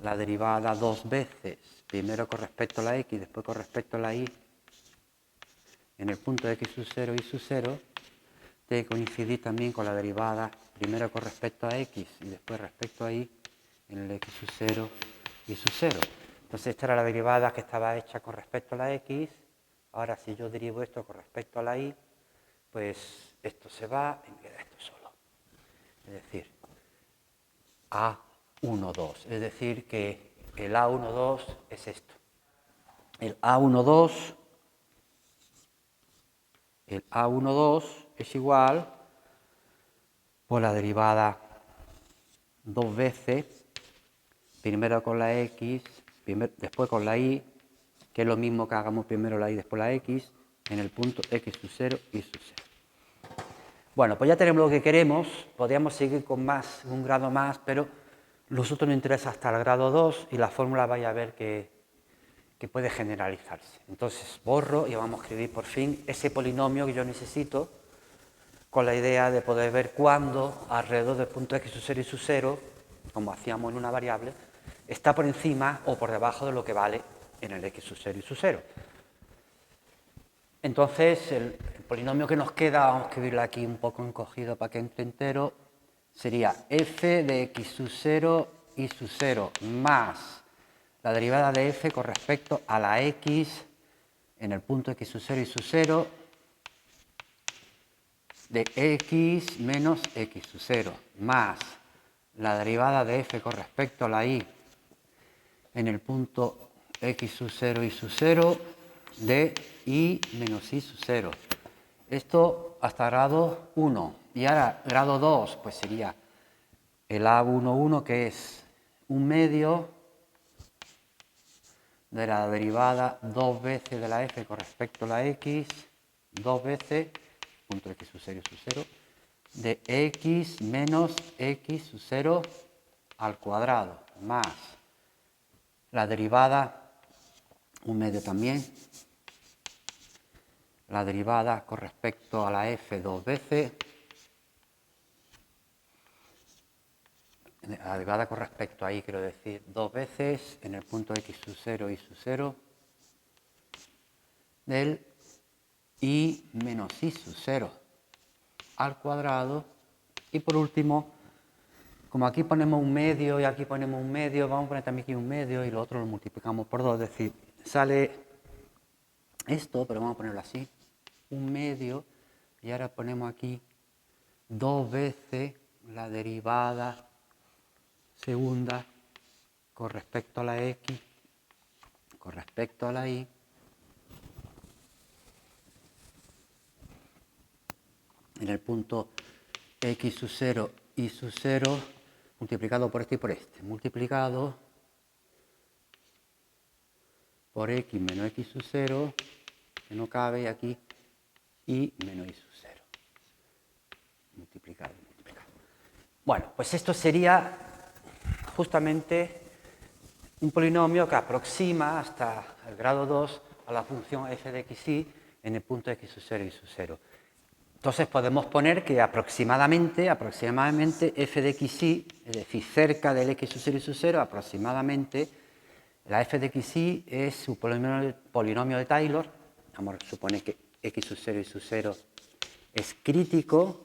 La derivada dos veces, primero con respecto a la x, después con respecto a la y, en el punto de x sub 0 y sub 0, debe coincidir también con la derivada primero con respecto a x y después respecto a y, en el x sub 0 y sub 0. Entonces esta era la derivada que estaba hecha con respecto a la x. Ahora si yo derivo esto con respecto a la y, pues esto se va y me queda esto solo. Es decir, a1, 2. Es decir, que el a1, 2 es esto. El a1, 2 es igual por la derivada dos veces primero con la x, después con la y, que es lo mismo que hagamos primero la y después la x, en el punto x sub 0, y sub 0. Bueno, pues ya tenemos lo que queremos, podríamos seguir con más, un grado más, pero nosotros nos interesa hasta el grado 2 y la fórmula vaya a ver que puede generalizarse. Entonces borro y vamos a escribir por fin ese polinomio que yo necesito con la idea de poder ver cuándo alrededor del punto x sub 0 y sub 0, como hacíamos en una variable, está por encima o por debajo de lo que vale en el x sub 0 y sub 0. Entonces, el polinomio que nos queda, vamos a escribirlo aquí un poco encogido para que entre entero, sería f de x sub 0 y sub 0 más la derivada de f con respecto a la x en el punto x sub 0 y sub 0 de x menos x sub 0 más la derivada de f con respecto a la y en el punto x sub 0 y sub 0 de y menos y sub 0. Esto hasta grado 1. Y ahora grado 2, pues sería el A11, que es un medio de la derivada 2 veces de la f con respecto a la x, 2 veces, punto x sub 0 y sub 0, de x menos x sub 0 al cuadrado, más la derivada, un medio también, la derivada con respecto a la f 2 veces, la derivada con respecto a y, quiero decir, 2 veces en el punto x sub 0 y sub 0 del y menos y sub 0 al cuadrado. Y por último, como aquí ponemos un medio y aquí ponemos un medio, vamos a poner también aquí un medio y lo otro lo multiplicamos por 2, es decir, sale esto, pero vamos a ponerlo así, un medio, y ahora ponemos aquí 2 veces la derivada segunda con respecto a la x, con respecto a la y, en el punto x sub 0 y sub 0, multiplicado por este y por este, multiplicado por x menos x sub 0, que no cabe, y aquí y menos y sub 0. Multiplicado, multiplicado. Bueno, pues esto sería justamente un polinomio que aproxima hasta el grado 2 a la función f de xy en el punto x sub 0 y sub 0. Entonces podemos poner que aproximadamente f de xy, es decir, cerca del x sub 0 y sub 0, aproximadamente la f de xy es su polinomio de Taylor. Vamos a suponer que x sub 0 y sub 0 es crítico.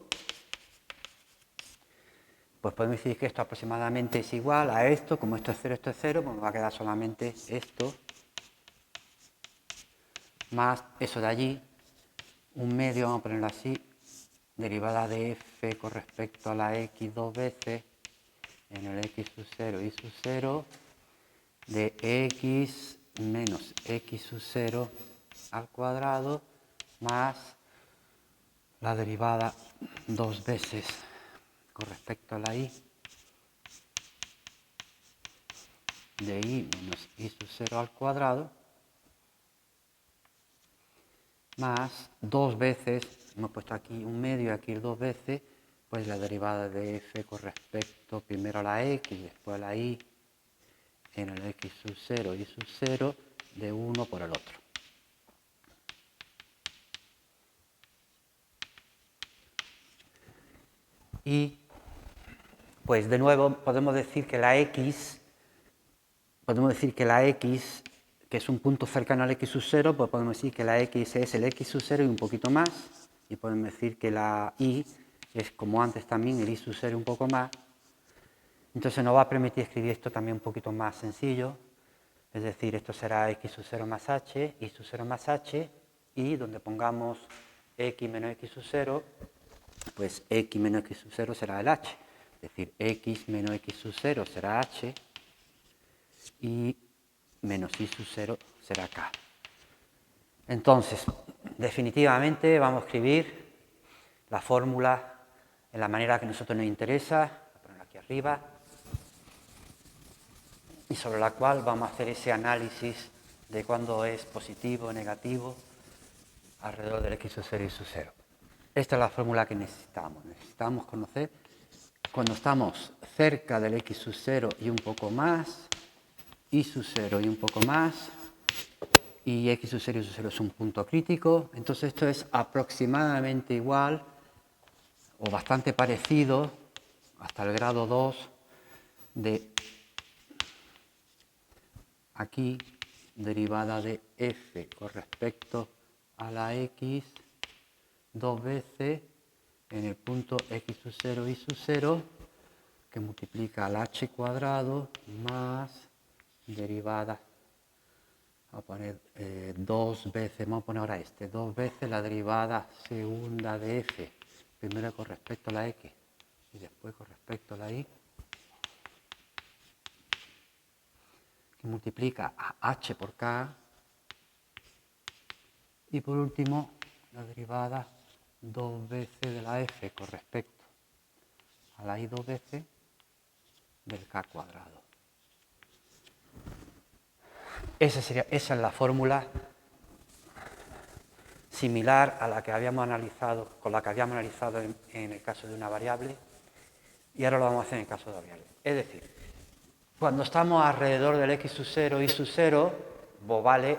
Pues podemos decir que esto aproximadamente es igual a esto, como esto es 0, pues me va a quedar solamente esto, más eso de allí, un medio, vamos a ponerlo así, derivada de f con respecto a la x 2 veces en el x sub 0 y sub 0 de x menos x sub 0 al cuadrado más la derivada 2 veces con respecto a la y de y menos y sub 0 al cuadrado más 2 veces, hemos puesto aquí un medio y aquí 2 veces, pues la derivada de f con respecto primero a la x, después a la y en el x sub 0 y sub 0 de uno por el otro. Y pues de nuevo podemos decir que la x, que es un punto cercano al x sub 0, pues podemos decir que la x es el x sub 0 y un poquito más, y podemos decir que la y es como antes también el y sub 0 un poco más. Entonces nos va a permitir escribir esto también un poquito más sencillo, es decir, esto será x sub 0 más h, y sub 0 más h, y donde pongamos x menos x sub 0, pues x menos x sub 0 será el h. Es decir, x menos x sub 0 será h y menos y sub 0 será k. Entonces, definitivamente vamos a escribir la fórmula en la manera que a nosotros nos interesa. Voy a ponerla aquí arriba. y sobre la cual vamos a hacer ese análisis de cuándo es positivo o negativo alrededor del x sub 0 y sub 0. Esta es la fórmula que necesitamos. Necesitamos conocer cuando estamos cerca del x sub 0 y un poco más, y sub 0 y un poco más, y x sub 0 y sub 0 es un punto crítico. Entonces esto es aproximadamente igual o bastante parecido hasta el grado 2 de aquí derivada de f con respecto a la x dos veces en el punto x sub 0 y sub 0 que multiplica al h cuadrado más derivada, vamos a poner dos veces, vamos a poner ahora dos veces la derivada segunda de f, primero con respecto a la x y después con respecto a la y, que multiplica a h por k, y por último la derivada dos veces de la f con respecto a la y dos veces del k cuadrado. Esa es la fórmula similar a la que habíamos analizado, con la que habíamos analizado en el caso de una variable, y ahora lo vamos a hacer en el caso de variable. Es decir, cuando estamos alrededor del x sub 0 y sub 0, pues vale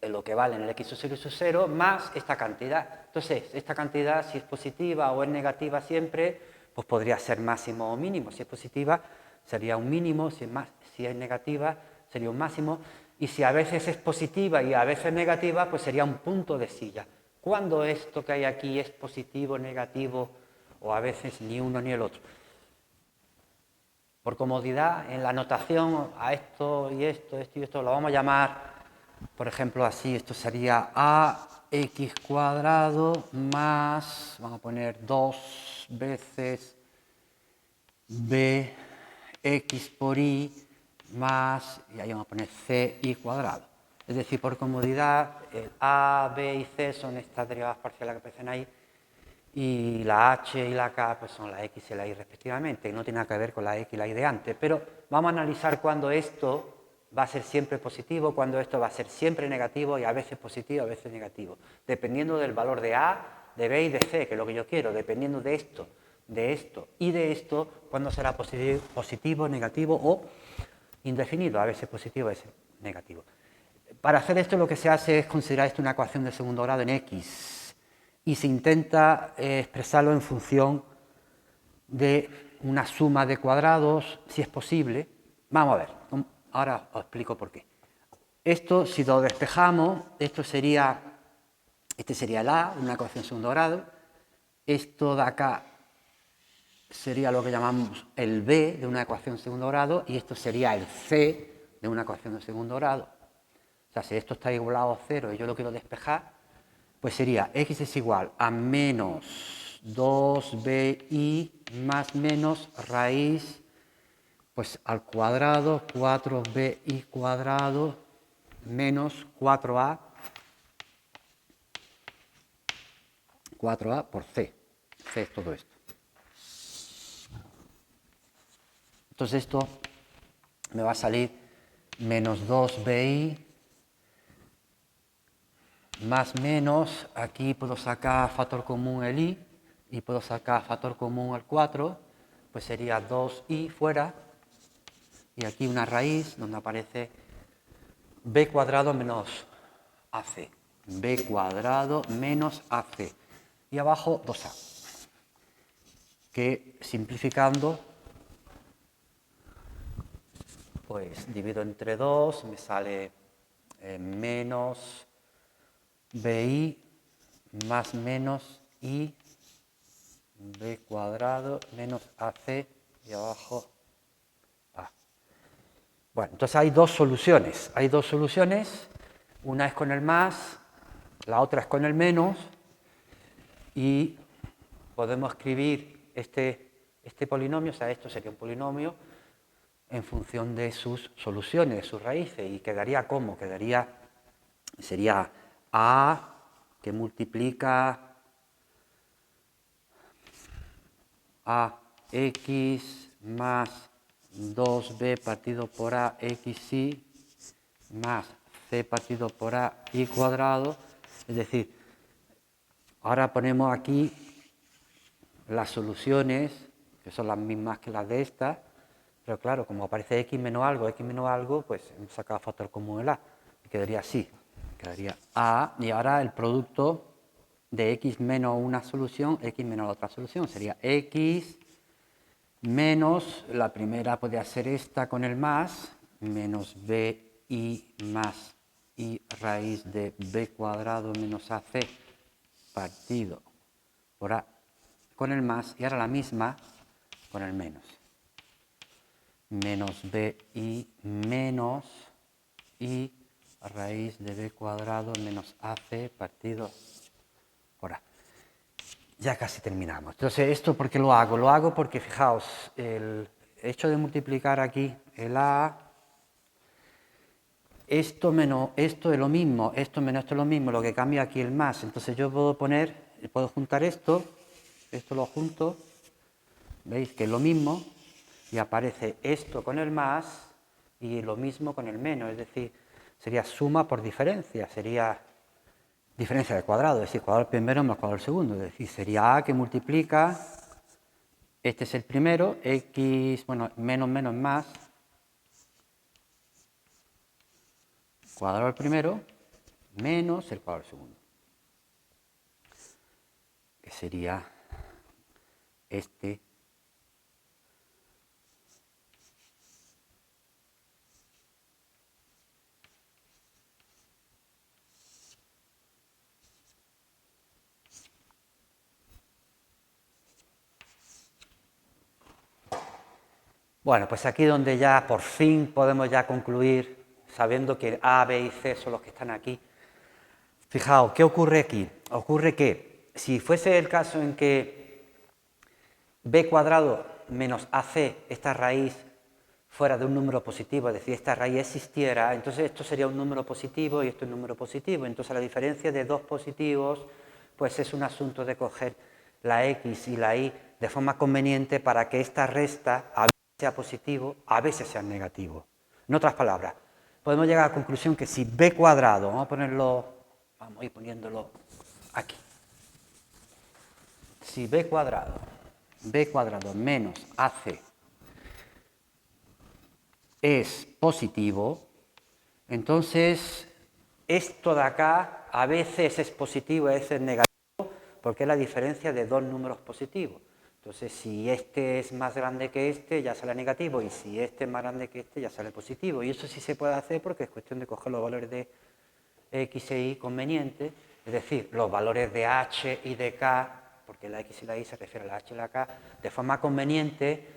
lo que vale en el x sub 0 y sub 0 más esta cantidad. Entonces, esta cantidad, si es positiva o es negativa siempre, pues podría ser máximo o mínimo. Si es positiva, sería un mínimo, si es negativa, sería un máximo, y si a veces es positiva y a veces negativa, pues sería un punto de silla. ¿Cuándo esto que hay aquí es positivo, negativo, o a veces ni uno ni el otro? Por comodidad, en la notación a esto y esto, esto y esto, lo vamos a llamar, por ejemplo, así, esto sería ax cuadrado más, vamos a poner 2 veces bx por y más, y ahí vamos a poner ci cuadrado. Es decir, por comodidad, el a, b y c son estas derivadas parciales que aparecen ahí, y la h y la k pues son la x y la y respectivamente, y no tiene nada que ver con la x y la y de antes. Pero vamos a analizar cuándo esto va a ser siempre positivo, cuándo esto va a ser siempre negativo, y a veces positivo, a veces negativo, dependiendo del valor de a, de b y de c, que es lo que yo quiero, dependiendo de esto y de esto, cuándo será positivo, negativo o indefinido, a veces positivo, a veces negativo. Para hacer esto lo que se hace es considerar esto una ecuación de segundo grado en x, y se intenta expresarlo en función de una suma de cuadrados, si es posible. Vamos a ver, ahora os explico por qué. Esto, si lo despejamos, este sería el a, una ecuación de segundo grado. Esto de acá sería lo que llamamos el b de una ecuación de segundo grado, y esto sería el c de una ecuación de segundo grado. O sea, si esto está igualado a 0 y yo lo quiero despejar, pues sería x es igual a menos 2bi más menos raíz pues al cuadrado 4bi cuadrado menos 4a por c. C es todo esto. Entonces esto me va a salir menos 2bi más menos, aquí puedo sacar factor común el i, y puedo sacar factor común el 4, pues sería 2i fuera, y aquí una raíz donde aparece b cuadrado menos ac, b cuadrado menos ac, y abajo 2a, que simplificando, pues divido entre 2, me sale menos bi más menos i b cuadrado menos ac y abajo a. Bueno, entonces hay dos soluciones. Una es con el más, la otra es con el menos, y podemos escribir este polinomio, o sea, esto sería un polinomio en función de sus soluciones, de sus raíces, y quedaría como, sería a que multiplica a x más 2b partido por a xy más c partido por a y cuadrado. Es decir, ahora ponemos aquí las soluciones, que son las mismas que las de esta, pero claro, como aparece x menos algo, pues hemos sacado factor común el a, y quedaría así, quedaría a, y ahora el producto de x menos una solución, x menos la otra solución, sería x menos, la primera podría ser esta con el más, menos bi más y raíz de b cuadrado menos ac partido por a con el más, y ahora la misma con el menos. Menos bi menos y raíz de b cuadrado menos ac partido por a. Ya casi terminamos. Entonces, ¿esto por qué lo hago? Lo hago porque, fijaos, el hecho de multiplicar aquí el a, esto menos esto es lo mismo, esto menos esto es lo mismo, lo que cambia aquí el más. Entonces yo puedo juntar esto lo junto, veis que es lo mismo, y aparece esto con el más y lo mismo con el menos, es decir, sería suma por diferencia, sería diferencia de cuadrado, es decir, cuadrado primero más cuadrado segundo, es decir, sería a que multiplica, este es el primero, x, bueno, menos menos más, cuadrado al primero, menos el cuadrado al segundo, que sería este. Bueno, pues aquí donde ya por fin podemos ya concluir, sabiendo que A, B y C son los que están aquí. Fijaos, ¿qué ocurre aquí? Ocurre que si fuese el caso en que B cuadrado menos AC, esta raíz, fuera de un número positivo, es decir, esta raíz existiera, entonces esto sería un número positivo y esto es un número positivo. Entonces la diferencia de dos positivos, pues es un asunto de coger la X y la Y de forma conveniente para que esta resta a veces sea positivo, a veces sea negativo. En otras palabras, podemos llegar a la conclusión que si B cuadrado, vamos a ir poniéndolo aquí. Si B cuadrado menos AC es positivo, entonces esto de acá a veces es positivo, a veces es negativo, porque es la diferencia de dos números positivos. Entonces, si este es más grande que este, ya sale negativo, y si este es más grande que este, ya sale positivo. Y eso sí se puede hacer porque es cuestión de coger los valores de x e y convenientes, es decir, los valores de h y de k, porque la x y la y se refiere a la h y la k, de forma conveniente,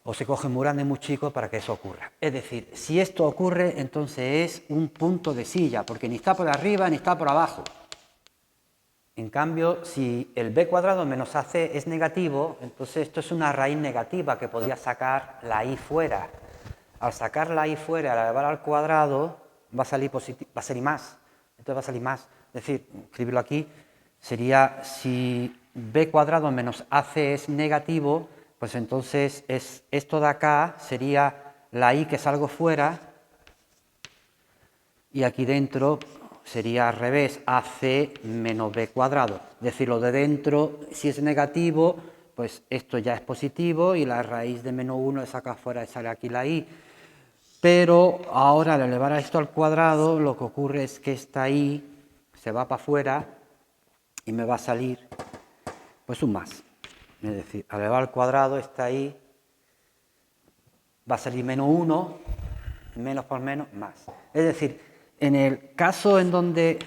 o se coge muy grande y muy chico para que eso ocurra. Es decir, si esto ocurre, entonces es un punto de silla, porque ni está por arriba ni está por abajo. En cambio, si el b cuadrado menos ac es negativo, entonces esto es una raíz negativa que podría sacar la y fuera. Al sacar la y fuera, al elevar al cuadrado, va a salir más. Entonces va a salir más. Es decir, escribirlo aquí, sería si b cuadrado menos ac es negativo, pues entonces esto de acá sería la y que salgo fuera, y aquí dentro sería al revés, AC menos B cuadrado. Es decir, lo de dentro, si es negativo, pues esto ya es positivo y la raíz de menos 1 le saca fuera y sale aquí la I. Pero ahora al elevar a esto al cuadrado, lo que ocurre es que esta I se va para afuera y me va a salir pues un más. Es decir, al elevar al cuadrado, esta I va a salir menos 1, menos por menos, más. Es decir, en el caso en donde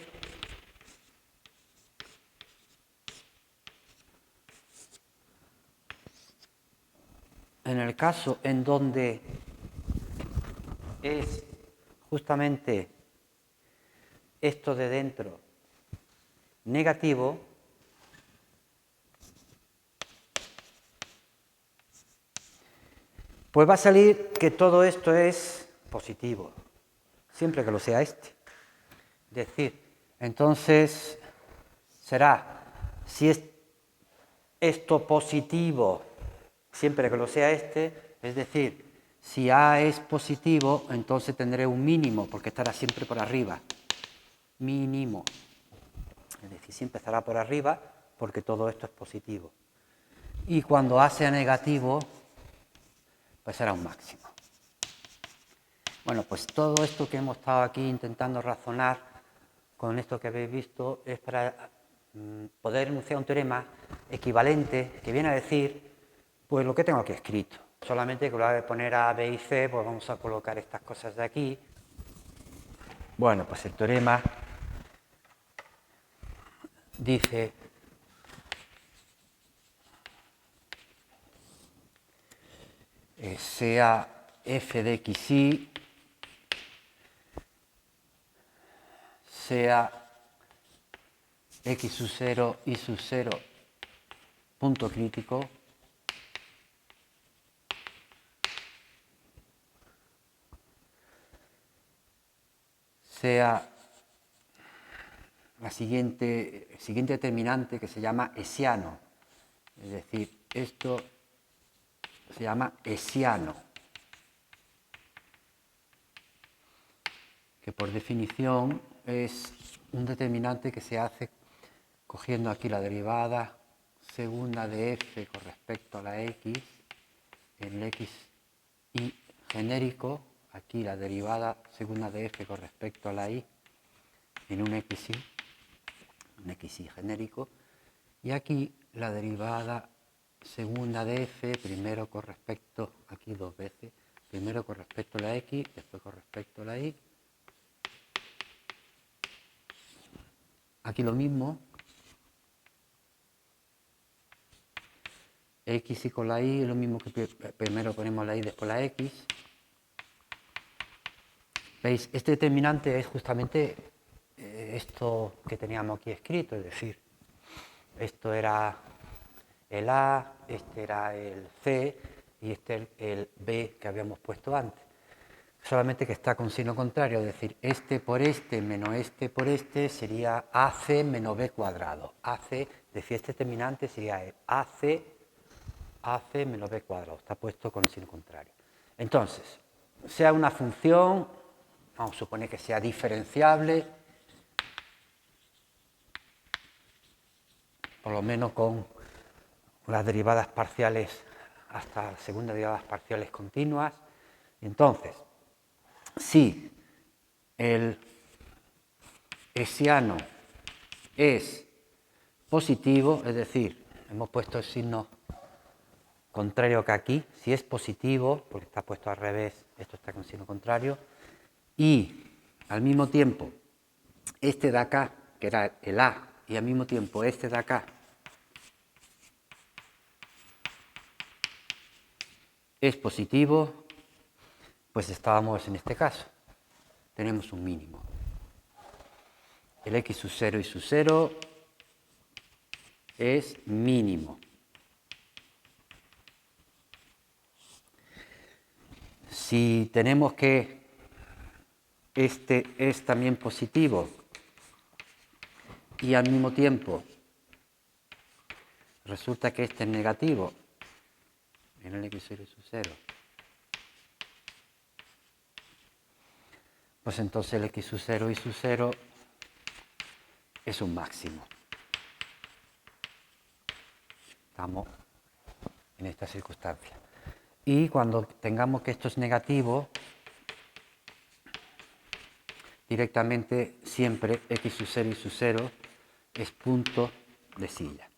es justamente esto de dentro negativo, pues va a salir que todo esto es positivo, siempre que lo sea este. Es decir, entonces será, si es esto positivo, siempre que lo sea este, es decir, Si A es positivo, entonces tendré un mínimo, porque estará siempre por arriba. Mínimo. Es decir, siempre estará por arriba, porque todo esto es positivo. Y cuando A sea negativo, pues será un máximo. Bueno, pues todo esto que hemos estado aquí intentando razonar con esto que habéis visto es para poder enunciar un teorema equivalente que viene a decir pues lo que tengo aquí escrito. Solamente que a la hora de poner A, B y C, pues vamos a colocar estas cosas de aquí. Bueno, pues el teorema dice sea f de xy sea x sub 0, y sub 0, punto crítico, sea la siguiente determinante que se llama hessiano. Es decir, esto se llama hessiano, que por definición es un determinante que se hace cogiendo aquí la derivada segunda de f con respecto a la x, en el x y genérico, aquí la derivada segunda de f con respecto a la y, en un xy genérico, y aquí la derivada segunda de f, primero con respecto, aquí dos veces, primero con respecto a la x, después con respecto a la y. Aquí lo mismo, x y con la y, lo mismo que primero ponemos la y, después la x. ¿Veis? Este determinante es justamente esto que teníamos aquí escrito, es decir, esto era el A, este era el C y este el B que habíamos puesto antes. Solamente que está con signo contrario, es decir, este por este menos este por este sería AC menos B cuadrado. AC, es decir, este determinante sería el AC menos B cuadrado, está puesto con signo contrario. Entonces, sea una función, vamos a suponer que sea diferenciable, por lo menos con las derivadas parciales hasta las segundas derivadas parciales continuas. Entonces, si el hessiano es positivo, es decir, hemos puesto el signo contrario que aquí, si es positivo, porque está puesto al revés, esto está con signo contrario, y al mismo tiempo este de acá, que era el A, y al mismo tiempo este de acá es positivo, pues estábamos en este caso, tenemos un mínimo. El x sub 0 y sub 0 es mínimo. Si tenemos que este es también positivo y al mismo tiempo resulta que este es negativo en el x0 y sub 0, pues entonces el x sub 0 y sub 0 es un máximo. Estamos en esta circunstancia. Y cuando tengamos que esto es negativo, directamente siempre x sub 0 y sub 0 es punto de silla.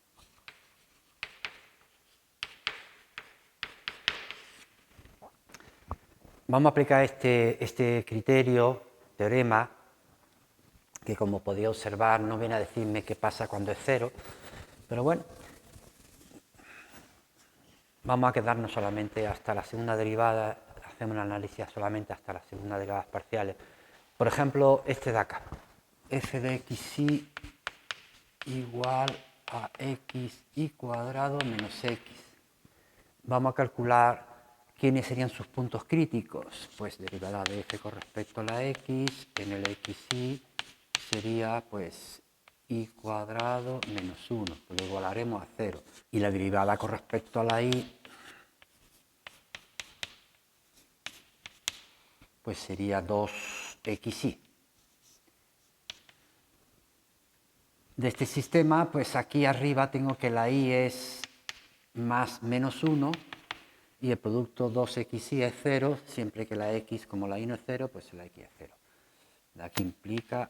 Vamos a aplicar este criterio, teorema, que como podéis observar no viene a decirme qué pasa cuando es cero, pero bueno, vamos a quedarnos solamente hasta la segunda derivada, hacemos un análisis solamente hasta las segundas derivadas parciales. Por ejemplo, este de acá, f de xy igual a xy cuadrado menos x. Vamos a calcular quiénes serían sus puntos críticos. Pues derivada de f con respecto a la x, en el xy sería pues y cuadrado menos 1, pues lo igualaremos a 0. Y la derivada con respecto a la y pues sería 2xy. De este sistema, pues aquí arriba tengo que la y es más menos 1 y el producto 2xy es 0, siempre que la x, como la y no es 0, pues la x es 0. Aquí implica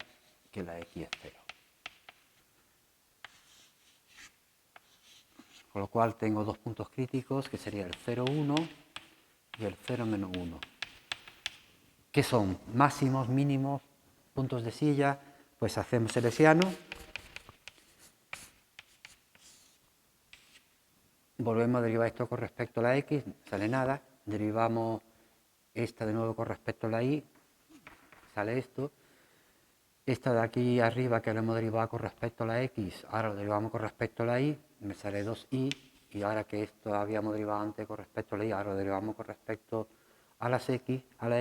que la x es 0. Con lo cual tengo dos puntos críticos, que sería el 0, 1 y el 0, menos 1. ¿Qué son? Máximos, mínimos, puntos de silla. Pues hacemos el hessiano. Volvemos a derivar esto con respecto a la x, no sale nada. Derivamos esta de nuevo con respecto a la y, sale esto. Esta de aquí arriba que lo hemos derivado con respecto a la x, ahora lo derivamos con respecto a la y, me sale 2y. Y ahora que esto habíamos derivado antes con respecto a la y, ahora lo derivamos con respecto a la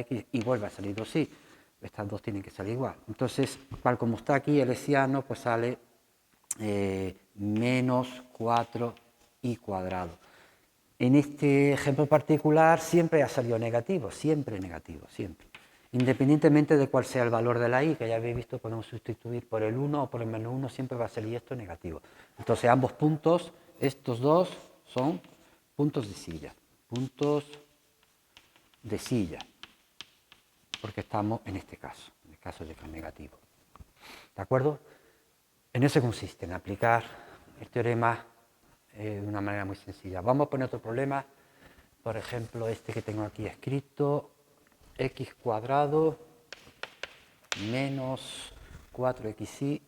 x y vuelve a salir 2y. Estas dos tienen que salir igual. Entonces, tal como está aquí el hessiano, pues sale menos 4y cuadrado. En este ejemplo particular siempre ha salido negativo, siempre negativo, siempre. Independientemente de cuál sea el valor de la y, que ya habéis visto, podemos sustituir por el 1 o por el menos 1, siempre va a salir esto negativo. Entonces ambos puntos, estos dos, son puntos de silla. Puntos de silla, porque estamos en este caso, en el caso de que es negativo. ¿De acuerdo? En eso consiste, en aplicar el teorema de una manera muy sencilla. Vamos a poner otro problema, por ejemplo, este que tengo aquí escrito, x cuadrado menos 4xy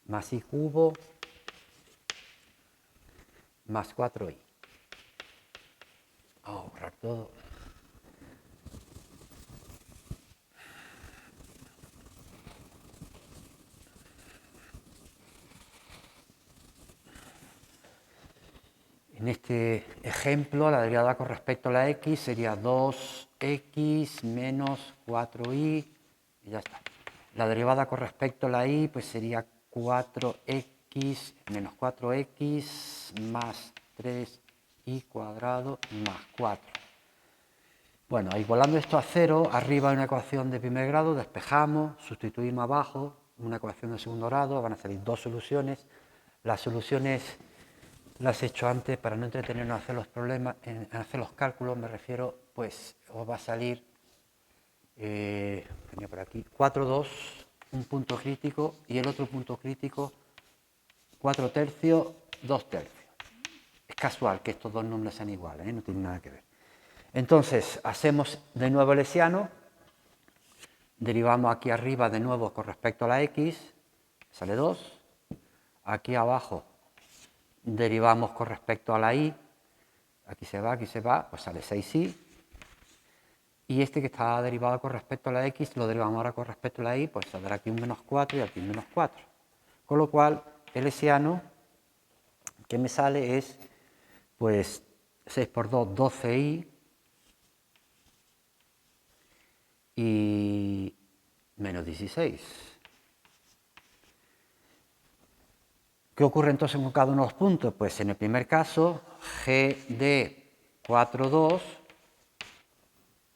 más y cubo más 4y. Vamos a borrar todo. En este ejemplo, la derivada con respecto a la x sería 2x menos 4y, y ya está. La derivada con respecto a la y, pues sería 4x menos 4x más 3y cuadrado más 4. Bueno, igualando esto a 0, arriba hay una ecuación de primer grado, despejamos, sustituimos abajo, una ecuación de segundo grado, van a salir dos soluciones. Las soluciones las he hecho antes para no entretenernos a hacer los problemas, en hacer los cálculos, me refiero, pues os va a salir, tenía por aquí, 4, 2, un punto crítico, y el otro punto crítico, 4 tercios, 2 tercios. Es casual que estos dos números sean iguales, no tienen nada que ver. Entonces, hacemos de nuevo el hessiano, derivamos aquí arriba de nuevo con respecto a la x, sale 2, aquí abajo derivamos con respecto a la y, aquí se va, pues sale 6y, y este que está derivado con respecto a la x, lo derivamos ahora con respecto a la y, pues saldrá aquí un menos 4 y aquí un menos 4. Con lo cual, el hessiano que me sale es, pues, 6 por 2, 12y, y menos 16. ¿Qué ocurre entonces con cada uno de los puntos? Pues en el primer caso, g de 4, 2,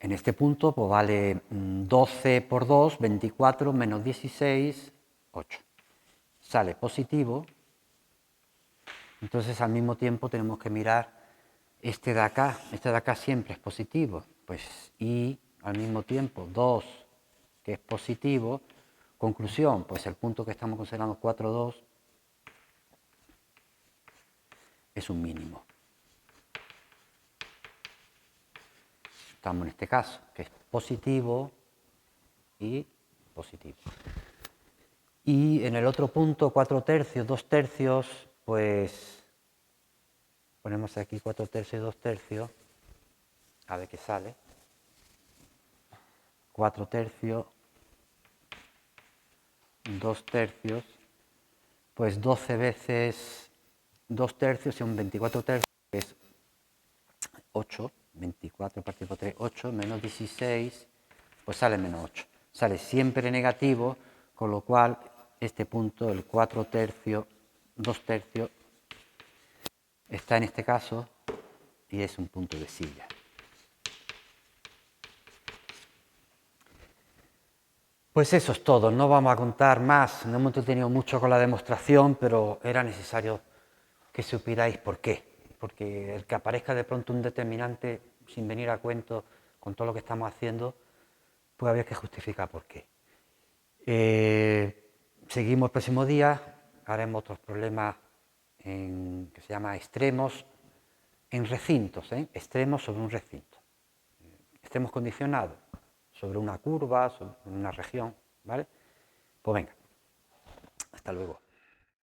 en este punto pues vale 12 por 2, 24, menos 16, 8. Sale positivo. Entonces al mismo tiempo tenemos que mirar este de acá siempre es positivo, pues y al mismo tiempo 2, que es positivo. Conclusión, pues el punto que estamos considerando 4, 2 es un mínimo. Estamos en este caso, que es positivo y positivo. Y en el otro punto, 4 tercios, 2 tercios, pues ponemos aquí 4 tercios y 2 tercios, a ver qué sale. 4 tercios, 2 tercios, pues 12 veces 2 tercios son 24 tercios, que es 8, 24 partido por 3, 8, menos 16, pues sale menos 8. Sale siempre negativo, con lo cual este punto, el 4 tercios, 2 tercios, está en este caso y es un punto de silla. Pues eso es todo, no vamos a contar más, no hemos entretenido mucho con la demostración, pero era necesario que supierais por qué. Porque el que aparezca de pronto un determinante sin venir a cuento con todo lo que estamos haciendo, pues había que justificar por qué. Seguimos el próximo día, haremos otros problemas que se llama extremos en recintos, extremos sobre un recinto. Extremos condicionados sobre una curva, sobre una región, ¿vale? Pues venga, hasta luego.